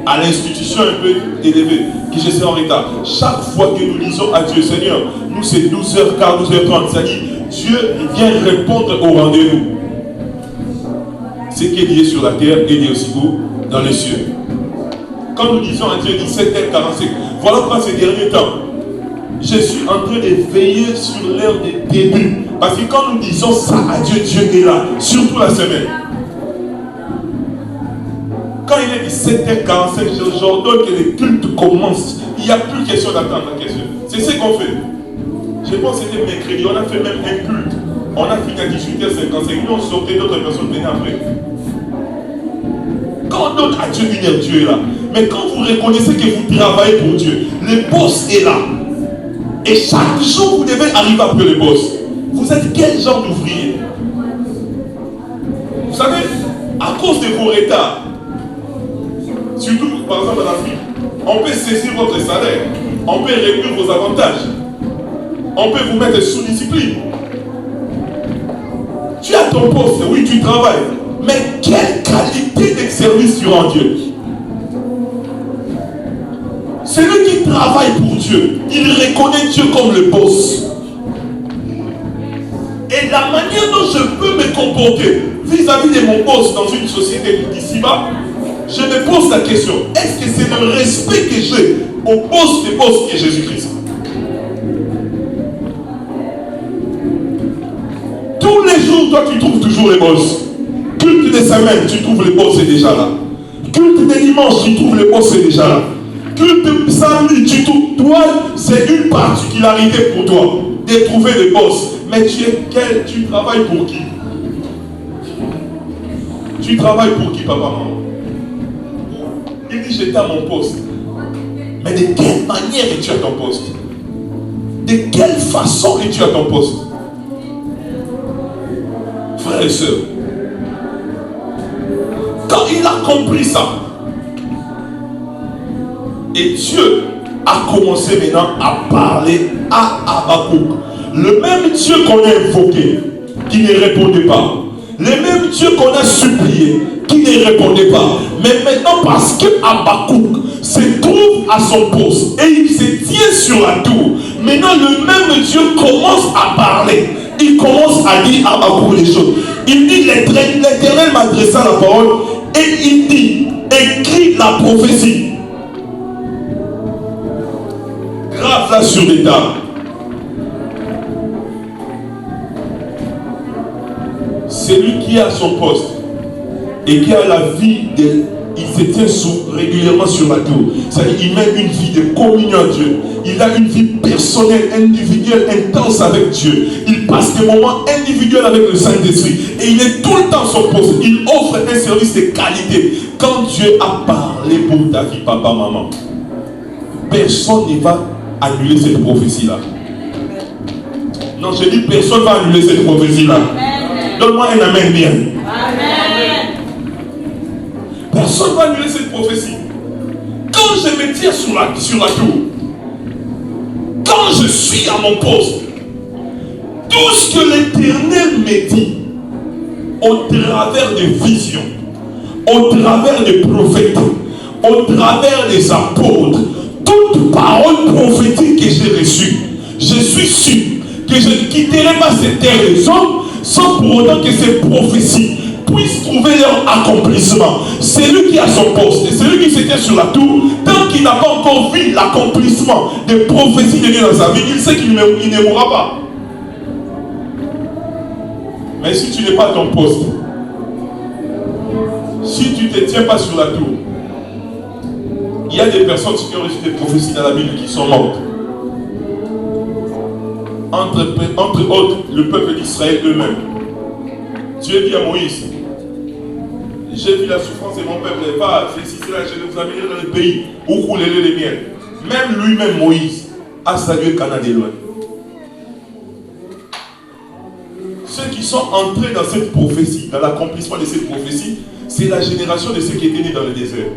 [SPEAKER 1] à l'institution un peu élevée que je serai en retard. Chaque fois que nous disons à Dieu, Seigneur, nous c'est 12h15, 12h30, c'est-à-dire Dieu vient répondre au rendez-vous. Ce qui est lié sur la terre est lié aussi dans les cieux. Quand nous disons à Dieu 17h45, voilà pourquoi ces derniers temps, je suis en train de veiller sur l'heure de début. Parce que quand nous disons ça à Dieu, Dieu est là, surtout la semaine. Quand il est 17h45, j'ordonne que les cultes commencent. Il n'y a plus question d'attendre la question. C'est ce qu'on fait. Je pense que c'était mercredi, on a fait même un culte. On a fini à 18h55, nous on sortait, d'autres personnes venaient après. Quand on donne à Dieu une heure, Dieu est là. Mais quand vous reconnaissez que vous travaillez pour Dieu, le boss est là. Et chaque jour, vous devez arriver après le boss. Vous êtes quel genre d'ouvrier? Vous savez, à cause de vos retards, surtout par exemple en Afrique, on peut saisir votre salaire, on peut réduire vos avantages, on peut vous mettre sous discipline. Tu as ton poste, oui, tu travailles, mais quelle qualité de service tu rends Dieu? Celui qui travaille pour Dieu, il reconnaît Dieu comme le boss. Et la manière dont je peux me comporter vis-à-vis de mon boss dans une société d'ici-bas, je me pose la question, est-ce que c'est le respect que j'ai au boss des boss qui est Jésus-Christ? Tous les jours, toi, tu trouves toujours les boss. Culte de semaine, tu trouves les boss, c'est déjà là. Culte de dimanche, tu trouves les boss, c'est déjà là. Culte de samedi, tu trouves. Toi, c'est une particularité pour toi de trouver les boss. Mais tu travailles pour qui? Tu travailles pour qui, papa, maman? Il dit, j'étais à mon poste. Mais de quelle manière es-tu à ton poste? De quelle façon es-tu à ton poste? Frères et sœurs, quand il a compris ça, Et Dieu a commencé maintenant à parler à Habakkuk. Le même Dieu qu'on a invoqué, qui ne répondait pas. Le même Dieu qu'on a supplié, qui ne répondait pas. Mais maintenant, parce que Habakkuk se trouve à son poste et il se tient sur la tour, maintenant le même Dieu commence à parler. Il commence à dire à Habakkuk les choses. Il dit, l'Éternel m'adressa la parole et il dit, écris la prophétie. Grave-la sur les tables. Celui qui a son poste et qui a la vie il se tient régulièrement sur la tour. C'est-à-dire qu'il mène une vie de communion à Dieu. Il a une vie personnelle, individuelle, intense avec Dieu. Il passe des moments individuels avec le Saint-Esprit. Et il est tout le temps à son poste. Il offre un service de qualité. Quand Dieu a parlé pour ta vie, papa, maman, personne ne va annuler cette prophétie-là. Non, je dis personne ne va annuler cette prophétie-là. Donne-moi un amen bien. Amen. Personne ne va annuler cette prophétie. Quand je me tiens sur la tour, quand je suis à mon poste, tout ce que l'Éternel me dit, au travers des visions, au travers des prophètes, au travers des apôtres, toute parole prophétique que j'ai reçue, je suis sûr que je ne quitterai pas cette terre des hommes sans pour autant que ces prophéties puissent trouver leur accomplissement. Celui qui a son poste et celui qui se tient sur la tour, tant qu'il n'a pas encore vu l'accomplissement des prophéties de Dieu dans sa vie, il sait qu'il ne mourra pas. Mais si tu n'es pas à ton poste, si tu ne te tiens pas sur la tour, il y a des personnes qui ont reçu des prophéties dans la Bible qui sont mortes. Entre autres, le peuple d'Israël eux-mêmes. Dieu dit à Moïse, j'ai vu la souffrance de mon peuple, va, féliciter là, je vais vous amener dans le pays où coulent les miels. Même lui-même, Moïse, a salué Canaan de loin. Ceux qui sont entrés dans cette prophétie, dans l'accomplissement de cette prophétie, c'est la génération de ceux qui étaient nés dans le désert.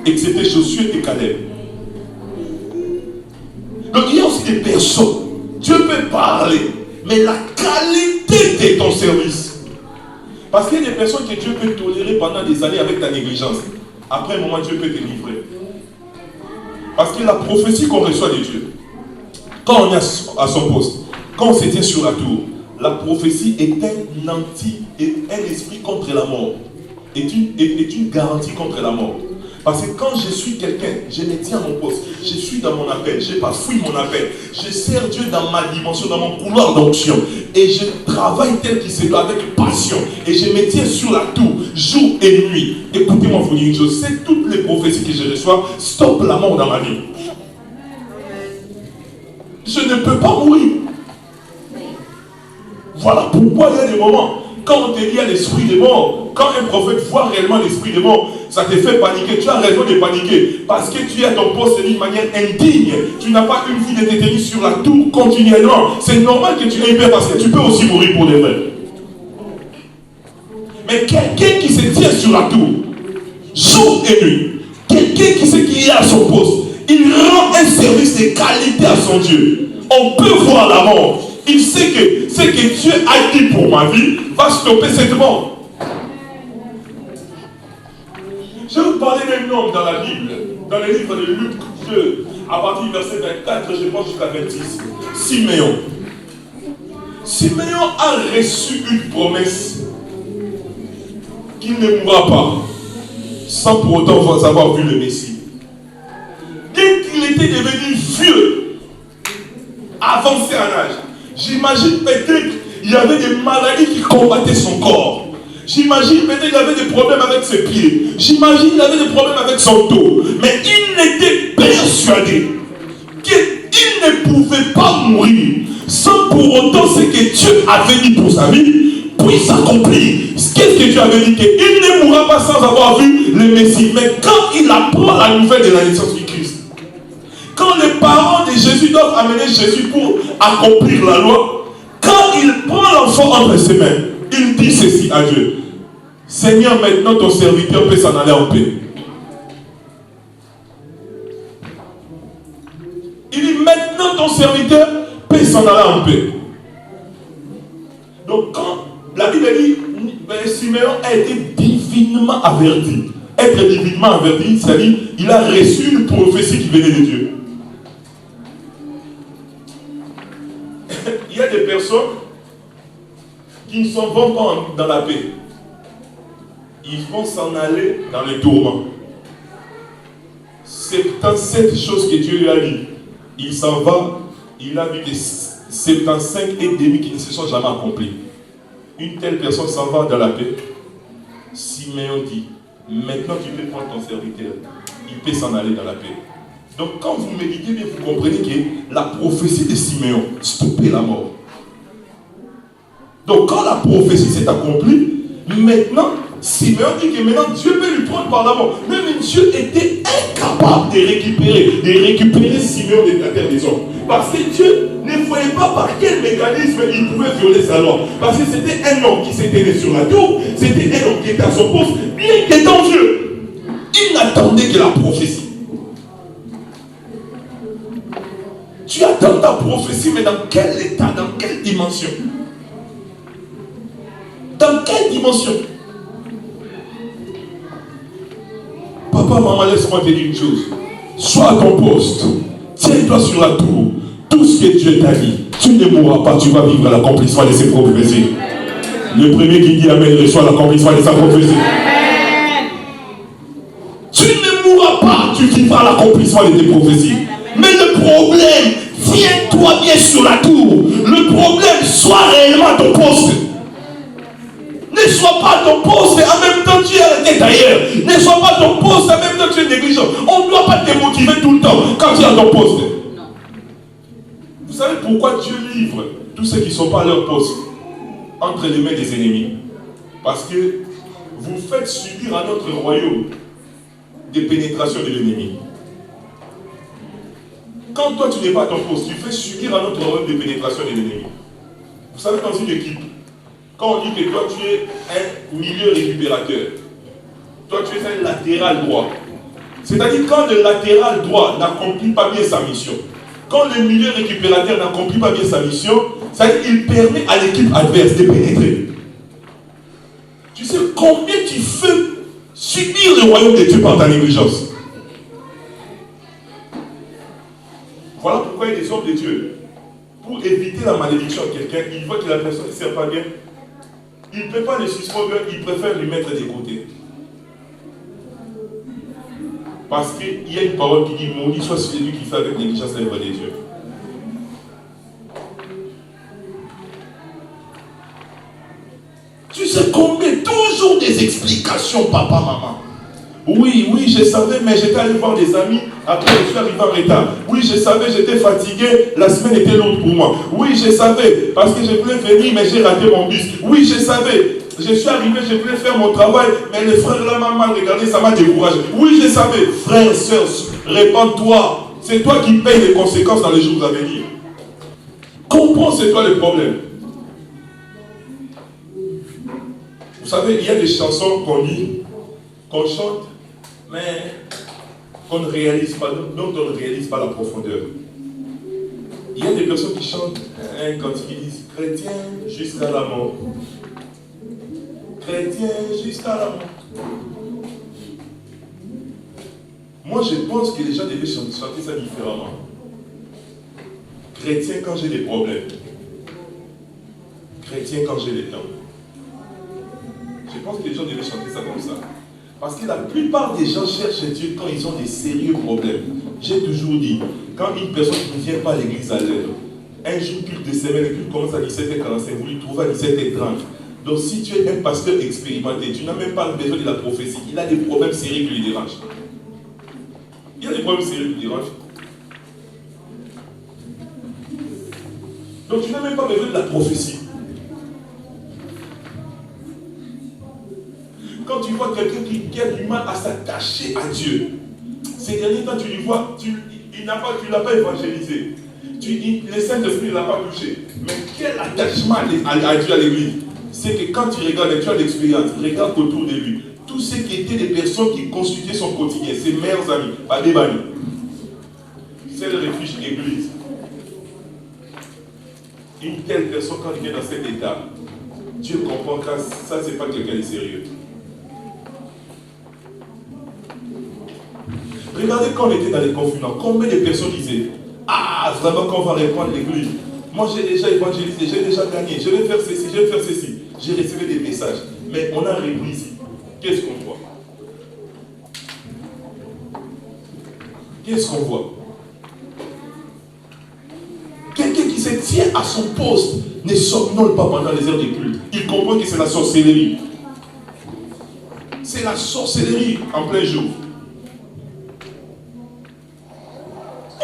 [SPEAKER 1] Excepté Josué et Caleb. Donc il y a aussi des personnes, Dieu peut parler, mais la qualité de ton service. Parce qu'il y a des personnes que Dieu peut tolérer pendant des années avec ta négligence. Après un moment, Dieu peut te livrer. Parce que la prophétie qu'on reçoit de Dieu, quand on est à son poste, quand on se tient sur la tour, la prophétie est un esprit contre la mort, est une garantie contre la mort. Parce que quand je suis quelqu'un, je me tiens à mon poste, je suis dans mon appel, je bafouille mon appel, je sers Dieu dans ma dimension, dans mon couloir d'onction, et je travaille tel qu'il se doit avec passion, et je me tiens sur la tour, jour et nuit. Écoutez-moi, vous dire une chose, c'est toutes les prophéties que je reçois, stoppe la mort dans ma vie. Je ne peux pas mourir. Voilà pourquoi il y a des moments, quand on te dit à l'esprit de mort, quand un prophète voit réellement l'esprit de mort, ça te fait paniquer. Tu as raison de paniquer. Parce que tu es à ton poste d'une manière indigne. Tu n'as pas une vie de te tenir sur la tour continuellement. C'est normal que tu aies peur parce que tu peux aussi mourir pour les vrais. Mais quelqu'un qui se tient sur la tour, jour et nuit, quelqu'un qui sait qu'il est à son poste, il rend un service de qualité à son Dieu. On peut voir la mort. Il sait que ce que Dieu a dit pour ma vie va stopper cette mort. Je vais vous parler d'un homme dans la Bible, dans le livre de Luc 2, à partir du verset 24, je pense jusqu'à 26. Siméon. Siméon a reçu une promesse qu'il ne mourra pas, sans pour autant avoir vu le Messie. Dès qu'il était devenu vieux, avancé en âge, j'imagine peut-être qu'il y avait des maladies qui combattaient son corps. J'imagine peut-être qu'il avait des problèmes avec ses pieds. J'imagine qu'il avait des problèmes avec son dos. Mais il était persuadé qu'il ne pouvait pas mourir sans pour autant ce que Dieu avait dit pour sa vie puisse s'accomplir. Qu'est-ce que Dieu avait dit? Qu'il ne mourra pas sans avoir vu le Messie. Mais quand il apprend la nouvelle de la naissance du Christ, quand les parents de Jésus doivent amener Jésus pour accomplir la loi, quand il prend l'enfant entre ses mains, il dit ceci à Dieu: Seigneur, maintenant ton serviteur peut s'en aller en paix. maintenant ton serviteur peut s'en aller en paix. Donc quand la Bible dit, Siméon a été divinement averti. Être divinement averti, c'est-à-dire il a reçu une prophétie qui venait de Dieu. Il y a des personnes qui ne s'en vont pas dans la paix. Ils vont s'en aller dans le tourment. 77 choses que Dieu lui a dit. Il s'en va, il a vu des 75 et demi qui ne se sont jamais accomplis. Une telle personne s'en va dans la paix. Siméon dit, maintenant tu peux prendre ton serviteur. Il peut s'en aller dans la paix. Donc quand vous méditez bien, vous comprenez que la prophétie de Siméon stoppait la mort. Donc quand la prophétie s'est accomplie, maintenant, Siméon dit que maintenant Dieu peut lui prendre par la mort. Même Dieu était incapable de récupérer Siméon de la terre des hommes. Parce que Dieu ne voyait pas par quel mécanisme il pouvait violer sa loi. Parce que c'était un homme qui s'était né sur la tour, c'était un homme qui était à son poste, bien qu'étant Dieu. Il n'attendait que la prophétie. Tu attends ta prophétie, mais dans quel état, dans quelle dimension? Dans quelle dimension? Papa, maman, laisse-moi te dire une chose. Sois à ton poste. Tiens-toi sur la tour. Tout ce que Dieu t'a dit, tu ne mourras pas, tu vas vivre à l'accomplissement de ses prophéties. Le premier qui dit Amen reçoit l'accomplissement de sa prophétie. Tu ne mourras pas, tu vivras à l'accomplissement de tes prophéties. Mais le problème, viens-toi bien sur la tour. Le problème, sois réellement à ton poste. Ne sois pas à ton poste et en même temps tu es à la tête ailleurs. Ne sois pas à ton poste et en même temps tu es négligent. On ne doit pas te motiver tout le temps quand tu es à ton poste. Vous savez pourquoi Dieu livre tous ceux qui ne sont pas à leur poste entre les mains des ennemis? Parce que vous faites subir à notre royaume des pénétrations de l'ennemi. Quand toi tu n'es pas à ton poste, tu fais subir à notre royaume des pénétrations de l'ennemi. Vous savez, dans une équipe, quand on dit que toi tu es un milieu récupérateur, toi tu es un latéral droit. C'est-à-dire quand le latéral droit n'accomplit pas bien sa mission, quand le milieu récupérateur n'accomplit pas bien sa mission, c'est-à-dire qu'il permet à l'équipe adverse de pénétrer. Tu sais combien tu fais subir le royaume de Dieu par ta négligence? Voilà pourquoi il y a des hommes de Dieu. Pour éviter la malédiction de quelqu'un, il voit que la personne ne sert pas bien. Il ne peut pas le suspendre, il préfère lui mettre des côtés. Parce qu'il y a une parole qui dit, maudit soit celui qui fait avec négligence l'œuvre de Dieu. Tu sais combien? Toujours des explications, papa, maman. Oui, je savais, mais j'étais allé voir des amis, après je suis arrivé en retard. Oui, je savais, j'étais fatigué, la semaine était longue pour moi. Oui, je savais, parce que je voulais venir, mais j'ai raté mon bus. Oui, je savais, je suis arrivé, je voulais faire mon travail, mais le frère là m'a mal regardé, ça m'a découragé. Oui, je savais, frère, soeur, répands-toi. C'est toi qui payes les conséquences dans les jours à venir. Comprends, c'est quoi le problème? Vous savez, il y a des chansons qu'on lit, qu'on chante, mais qu'on ne réalise pas, dont on ne réalise pas la profondeur. Il y a des personnes qui chantent quand ils disent chrétien jusqu'à la mort. Chrétien jusqu'à la mort. Moi, je pense que les gens devaient chanter ça différemment. Chrétien quand j'ai des problèmes. Chrétien quand j'ai le temps. Je pense que les gens devaient chanter ça comme ça. Parce que la plupart des gens cherchent Dieu quand ils ont des sérieux problèmes. J'ai toujours dit, quand une personne ne vient pas à l'église à l'heure, un jour, culte de semaine, le culte commence à 17h45, vous lui trouvez à 17h30. Donc si tu es un pasteur expérimenté, tu n'as même pas besoin de la prophétie. Il a des problèmes sérieux qui lui dérangent. Il y a des problèmes sérieux qui lui dérangent. Donc tu n'as même pas besoin de la prophétie. Quand tu vois quelqu'un qui a du mal à s'attacher à Dieu, ces derniers temps, tu lui vois, tu ne l'as pas évangélisé. Le Saint-Esprit ne l'a pas touché. Mais quel attachement à Dieu, à l'église? C'est que quand tu regardes, tu as l'expérience, regarde autour de lui. Tous ceux qui étaient des personnes qui constituaient son quotidien, ses meilleurs amis, pas des bannis. C'est le refuge église. Une telle personne, quand il vient dans cet état, Dieu comprend que ça, c'est pas quelqu'un de sérieux. Regardez quand on était dans les confinements, combien de personnes disaient ah, vraiment qu'on va reprendre l'église. Moi j'ai déjà évangélisé, j'ai déjà gagné, je vais faire ceci, je vais faire ceci. J'ai reçu des messages. Mais on a repris ici. Qu'est-ce qu'on voit? Qu'est-ce qu'on voit? Quelqu'un qui se tient à son poste ne somnole pas pendant les heures de culte. Il comprend que c'est la sorcellerie. C'est la sorcellerie en plein jour.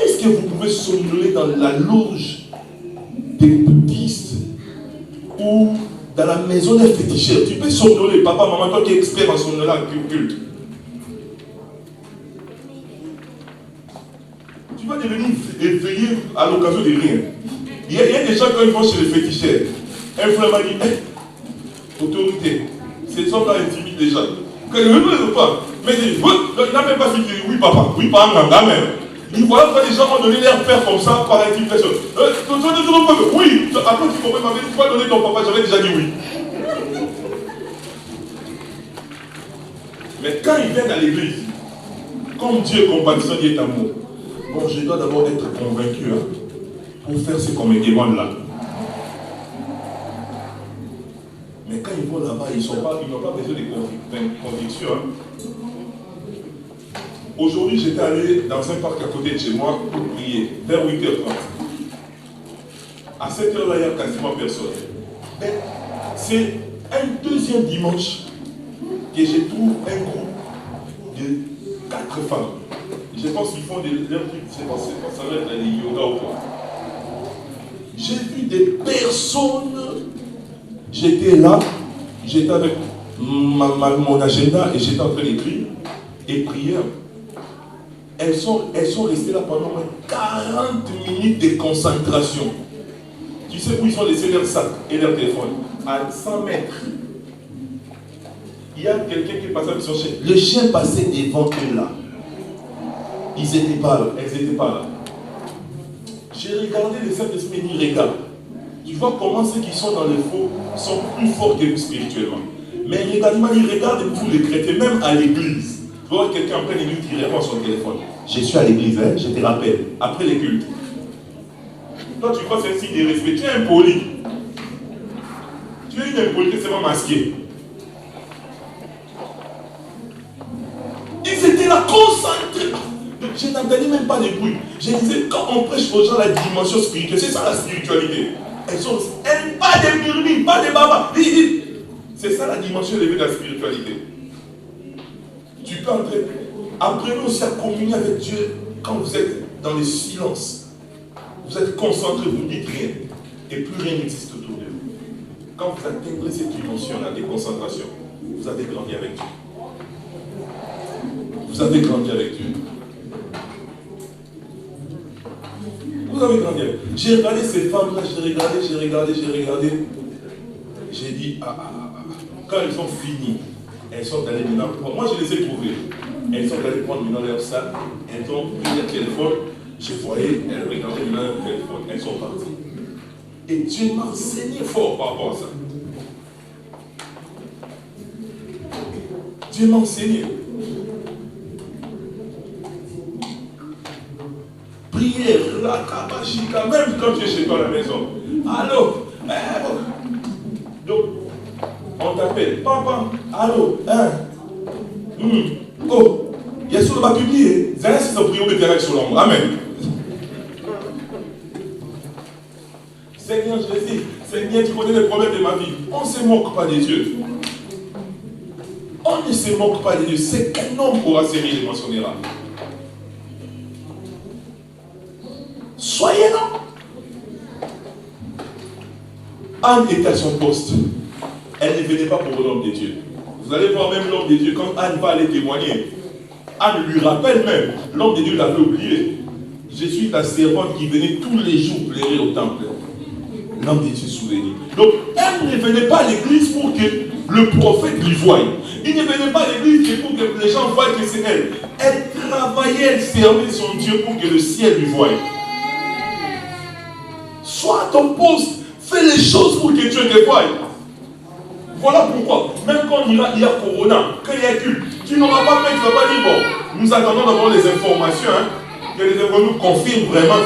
[SPEAKER 1] Est-ce que vous pouvez somnoler dans la loge des bouddhistes ou dans la maison des féticheurs? Tu peux somnoler, papa, maman, toi qui es expert en somnolant en culte. Tu vas devenir éveillé à l'occasion de rien. Il y a des gens quand ils vont chez les féticheurs. Un frère m'a dit, autorité, ces hommes-là intimident les gens. Quand ils ne veulent pas, mais il n'a même pas fini. Oui, papa, même. Il voit que les gens ont donné leur père comme ça par intimidation. Oui, après tu comprends, tu vas donner ton papa, j'avais déjà dit oui. Mais quand il vient à l'église, comme Dieu est compatissant, Dieu est amour, bon, je dois d'abord être convaincu pour faire ce qu'on me demande là. Mais quand ils vont là-bas, ils n'ont pas besoin de conviction. Aujourd'hui, j'étais allé dans un parc à côté de chez moi pour prier, vers 8h30. À cette heure-là, il n'y a quasiment personne. Mais c'est un deuxième dimanche que je trouve un groupe de 4 femmes. Je pense qu'ils font leurs trucs, ça va être des yoga ou quoi. J'ai vu des personnes. J'étais là, j'étais avec mon agenda et j'étais en train d'écrire et prier. Elles sont restées là pendant 40 minutes de concentration. Tu sais où ils ont laissé leur sac et leur téléphone? À 100 mètres. Il y a quelqu'un qui est passé avec son chien. Le chien passait devant eux là. Ils n'étaient pas là. Elles n'étaient pas là. J'ai regardé les Saint-Esprit, ils regardent. Tu vois comment ceux qui sont dans le faux sont plus forts que vous spirituellement. Mais regardez-moi, ils regardent tous les chrétiens, même à l'église. Tu vois quelqu'un après l'église qui répond à son téléphone. Je suis à l'église, hein, je te rappelle, après les cultes. Toi, tu crois que c'est un signe de respect. Tu es impoli. Tu es une impolité seulement masquée. Ils étaient là concentrés. Je n'entendais même pas de bruit. Je disais, quand on prêche aux gens la dimension spirituelle, c'est ça la spiritualité. Pas de murmures, pas de baba. C'est ça la dimension élevée de la spiritualité. Tu peux entrer. Apprenez aussi à communier avec Dieu quand vous êtes dans le silence. Vous êtes concentré, vous ne dites rien. Et plus rien n'existe autour de vous. Quand vous atteindrez cette dimension-là de concentration, vous avez grandi avec Dieu. Vous avez grandi avec Dieu. Vous avez grandi avec Dieu. J'ai regardé ces femmes-là, j'ai regardé. J'ai dit, quand elles ont fini, elles sont allées maintenant. Moi, je les ai trouvées. Elles sont allées prendre maintenant leur sac. Elles ont pris leur téléphone. Je voyais, elles regardaient maintenant leur téléphone. Elles sont parties. Et Dieu m'a enseigné fort par rapport à ça. Dieu m'a enseigné. Prière, la kabashika, même quand tu es chez toi à la maison. Allô? Donc, on t'appelle. Papa, allô? Oh, Yeshua va publier. Zaya, c'est sa prière de terre sur l'homme. Amen. Seigneur Jésus, Seigneur, tu connais les problèmes de ma vie. On ne se moque pas de Dieu. On ne se moque pas de Dieu. C'est qu'un homme pourra servir les mentionnera. Soyez là. Anne était à son poste. Elle ne venait pas pour l'homme de Dieu. Vous allez voir même l'homme de Dieu, quand Anne va aller témoigner, Anne lui rappelle même, l'homme de Dieu l'avait oublié. Je suis ta servante qui venait tous les jours pleurer au temple. L'homme de Dieu souvenir. Donc, elle ne venait pas à l'église pour que le prophète lui voie. Il ne venait pas à l'église pour que les gens voient que c'est elle. Elle travaillait, elle servait son Dieu pour que le ciel lui voie. Sois à ton poste. Fais les choses pour que Dieu te voie. Voilà pourquoi, même quand il y a Corona, quand il y a culte, tu n'auras pas peur, tu ne vas pas dire, bon, nous attendons d'avoir les informations, que les informations nous confirment vraiment.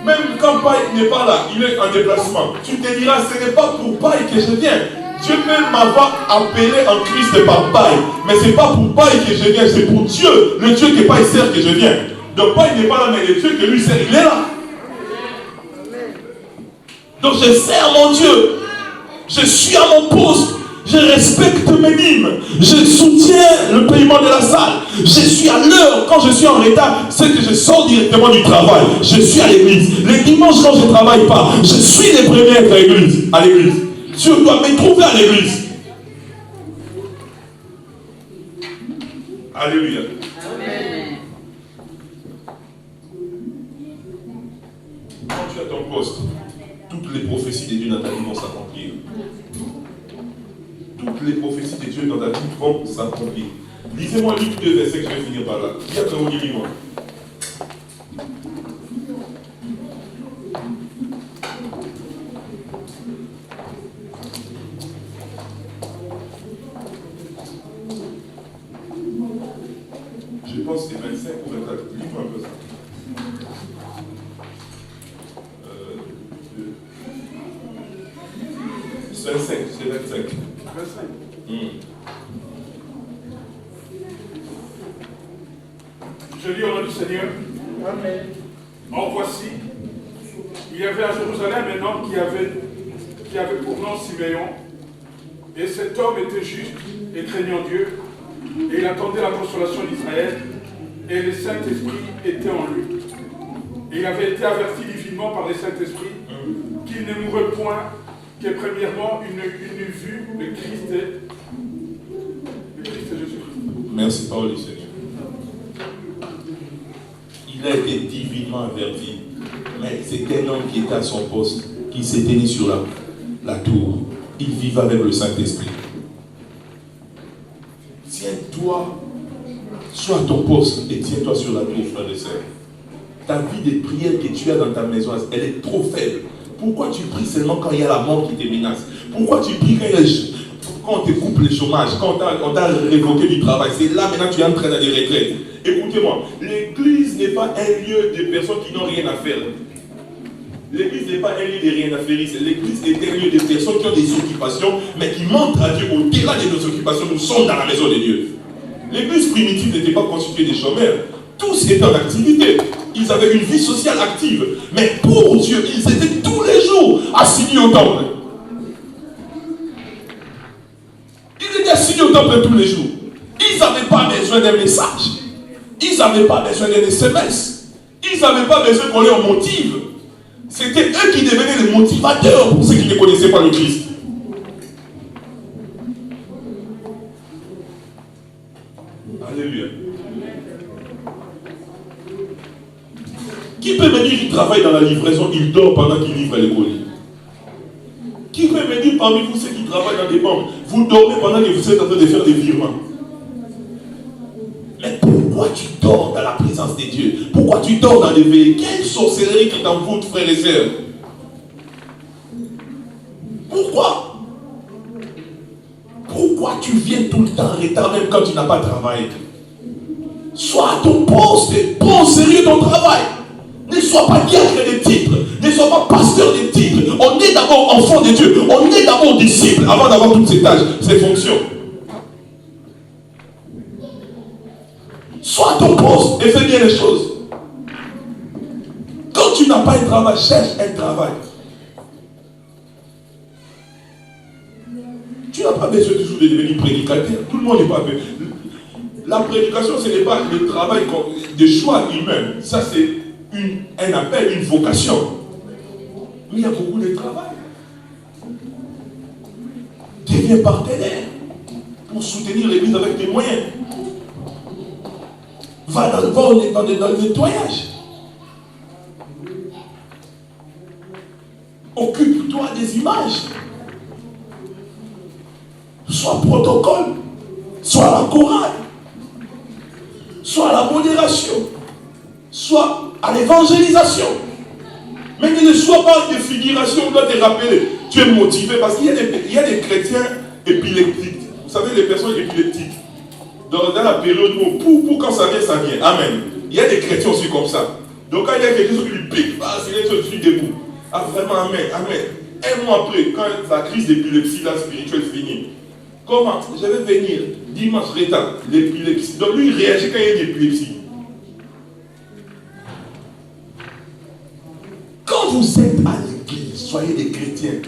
[SPEAKER 1] Même quand Paille n'est pas là, il est en déplacement, tu te diras, ce n'est pas pour Paille que je viens. Dieu peut m'avoir appelé en Christ par Paille, mais ce n'est pas pour Paille que je viens, c'est pour Dieu, le Dieu que Paille sert que je viens. Donc Paille n'est pas là, mais le Dieu que lui sert, il est là. Donc je sers mon Dieu. Je suis à mon poste. Je respecte mes dîmes. Je soutiens le paiement de la salle. Je suis à l'heure. Quand je suis en retard, c'est que je sors directement du travail. Je suis à l'église. Les dimanches, quand je ne travaille pas, je suis les premiers à l'église. Dieu doit me trouver à l'église. Alléluia. Amen. Quand tu as ton poste, toutes les prophéties de Dieu dans ta vie vont s'accomplir. Toutes les prophéties de Dieu dans ta vie vont s'accomplir. Lisez-moi Luc 2, verset que je vais finir par là. Dis après vous, lis-moi. Je pense que c'est 25 ou 24. Lis-moi un peu ça. C'est 25, c'est 25. 25.
[SPEAKER 2] Je lis au nom du Seigneur. Amen. En voici, il y avait à Jérusalem un homme qui avait pour nom Siméon, et cet homme était juste et craignant Dieu, et il attendait la consolation d'Israël, et le Saint-Esprit était en lui. Et il avait été averti divinement par le Saint-Esprit qu'il ne mourrait point, que premièrement une vue, le Christ Jésus-Christ.
[SPEAKER 1] Merci, parole du Seigneur. Il a été divinement averti, mais c'était un homme qui était à son poste, qui s'était mis sur la tour. Il vivait avec le Saint-Esprit. Tiens-toi, sois à ton poste et tiens-toi sur la tour, frère et sœur. Ta vie de prière que tu as dans ta maison, elle est trop faible. Pourquoi tu pries seulement quand il y a la mort qui te menace? Pourquoi tu pries quand on te coupe le chômage, quand on t'a révoqué du travail? C'est là maintenant que tu es en train d'aller retraite. Écoutez-moi, l'église n'est pas un lieu de personnes qui n'ont rien à faire. L'église n'est pas un lieu de rien à faire. L'église est un lieu de personnes qui ont des occupations, mais qui montrent à Dieu au-delà de nos occupations. Nous sommes dans la maison de Dieu. L'église primitive n'était pas constituée des chômeurs. Tous étaient en activité. Ils avaient une vie sociale active. Mais pour Dieu, ils étaient tous les jours assignés au temple. Ils étaient assignés au temple tous les jours. Ils n'avaient pas besoin d'un message. Ils n'avaient pas besoin d'un SMS. Ils n'avaient pas besoin qu'on leur motive. C'était eux qui devenaient les motivateurs pour ceux qui ne connaissaient pas le Christ. Alléluia. Qui peut me dire qu'il travaille dans la livraison, il dort pendant qu'il livre les colis? Qui peut me dire parmi vous ceux qui travaillent dans des banques, vous dormez pendant que vous êtes en train de faire des virements? Mais pourquoi tu dors dans la présence de Dieu? Pourquoi tu dors dans des veillées? Quelle sorcellerie qui t'envoûte, frères et sœurs? Pourquoi? Pourquoi tu viens tout le temps en retard même quand tu n'as pas travaillé? Sois à ton poste et prends au sérieux ton travail. Ne sois pas diacre des titres, ne sois pas pasteur des titres. On est d'abord enfant de Dieu, on est d'abord disciple avant d'avoir toutes ces tâches, ces fonctions. Sois à ton poste et fais bien les choses. Quand tu n'as pas un travail, cherche un travail. Tu n'as pas besoin toujours de devenir prédicateur. Tout le monde n'est pas besoin. La prédication, ce n'est pas le travail de choix humain. Ça, c'est un appel, une vocation. Mais il y a beaucoup de travail. Deviens partenaire pour soutenir l'église avec tes moyens. Va dans le nettoyage. Occupe-toi des images. Sois protocole. Sois la chorale. Sois à la modération. Sois à l'évangélisation. Mais ne sois pas de figuration, on doit te rappeler. Tu es motivé parce qu'il y a des chrétiens épileptiques. Vous savez, les personnes épileptiques. Dans la période où quand ça vient. Amen. Il y a des chrétiens aussi comme ça. Donc quand il y a quelque chose qui lui pique, je suis debout. Ah vraiment, amen, amen. Un mois après, quand la crise d'épilepsie spirituelle finit, comment? Je vais venir dimanche rétant, l'épilepsie. Donc lui, il réagit quand il y a une épilepsie. Quand vous êtes à l'église, soyez des chrétiens.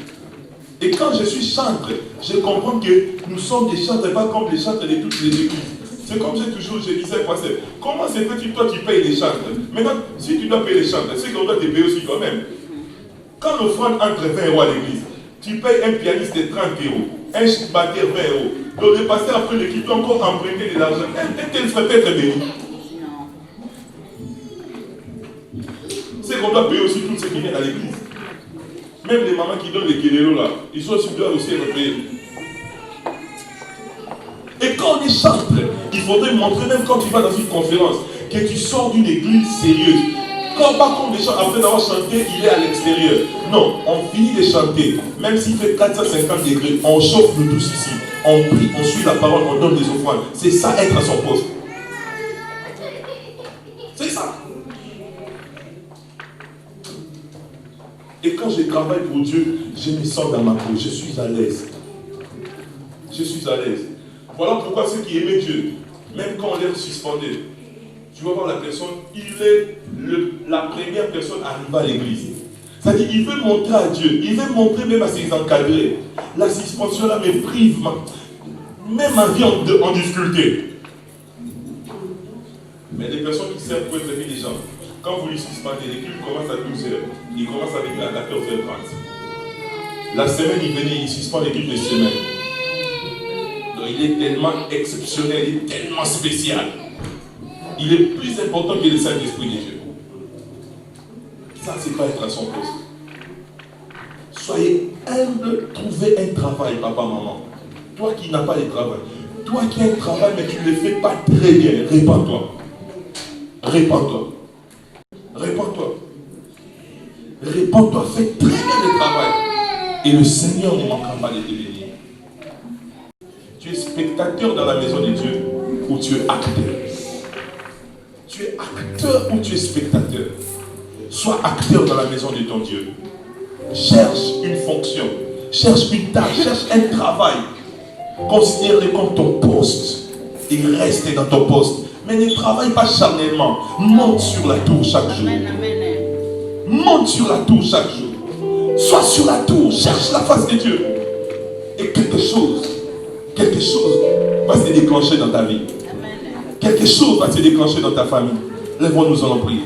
[SPEAKER 1] Et quand je suis chantre, je comprends que nous sommes des chantres, pas comme les chantres de toutes les églises. C'est comme je disais, comment c'est que toi tu payes les chantres? Maintenant, si tu dois payer les chantres, c'est qu'on doit te payer aussi quand même. Quand l'offrande entre 20 euros à l'église, tu payes un pianiste de 30 euros, un batteur 20 euros. Donc le pasteur après l'équipe doit encore emprunter de l'argent. Quel serait peut-être béni? C'est qu'on doit payer aussi tout ce qui vient à l'église. Même les mamans qui donnent les kélélos là, ils doivent aussi être payés. Et quand on est chantre, il faudrait montrer, même quand tu vas dans une conférence, que tu sors d'une église sérieuse. Quand pas comme des gens, après d'avoir chanté, il est à l'extérieur. Non, on finit de chanter. Même s'il fait 450 degrés, on chauffe nous tous ici. On prie, on suit la parole, on donne des offrandes. C'est ça être à son poste. C'est ça. Et quand je travaille pour Dieu, je me sens dans ma peau. Je suis à l'aise. Je suis à l'aise. Voilà pourquoi ceux qui aimaient Dieu, même quand on les suspendait, tu vas voir la personne, il est la première personne arrivée à l'église. C'est-à-dire, il veut montrer à Dieu, il veut montrer même à ses encadrés. La suspension là me prive, même ma vie en difficulté. Mais les personnes qui servent pour être des gens, quand vous les suspendez, les cultes commencent à 12h, ils commencent avec à 14h30. La semaine, il venait, il suspend les cultes de semaine. Donc il est tellement exceptionnel, il est tellement spécial. Il est plus important que le Saint-Esprit de Dieu. Ça, c'est pas être à son poste. Soyez humble, trouvez un travail, papa, maman. Toi qui n'as pas de travail, toi qui as un travail mais tu ne le fais pas très bien, répands-toi. Répands-toi. Répands-toi. Répands-toi, fais très bien le travail. Et le Seigneur ne manquera pas de te bénir. Tu es spectateur dans la maison de Dieu ou tu es acteur. Tu es acteur ou tu es spectateur. Sois acteur dans la maison de ton Dieu. Cherche une fonction, cherche une tâche, cherche un travail. Considère-le comme ton poste et reste dans ton poste. Mais ne travaille pas charnellement. Monte sur la tour chaque jour. Monte sur la tour chaque jour. Sois sur la tour, cherche la face de Dieu. Et quelque chose va se déclencher dans ta vie. Quelque chose va se déclencher dans ta famille. Lève-nous, nous allons prier.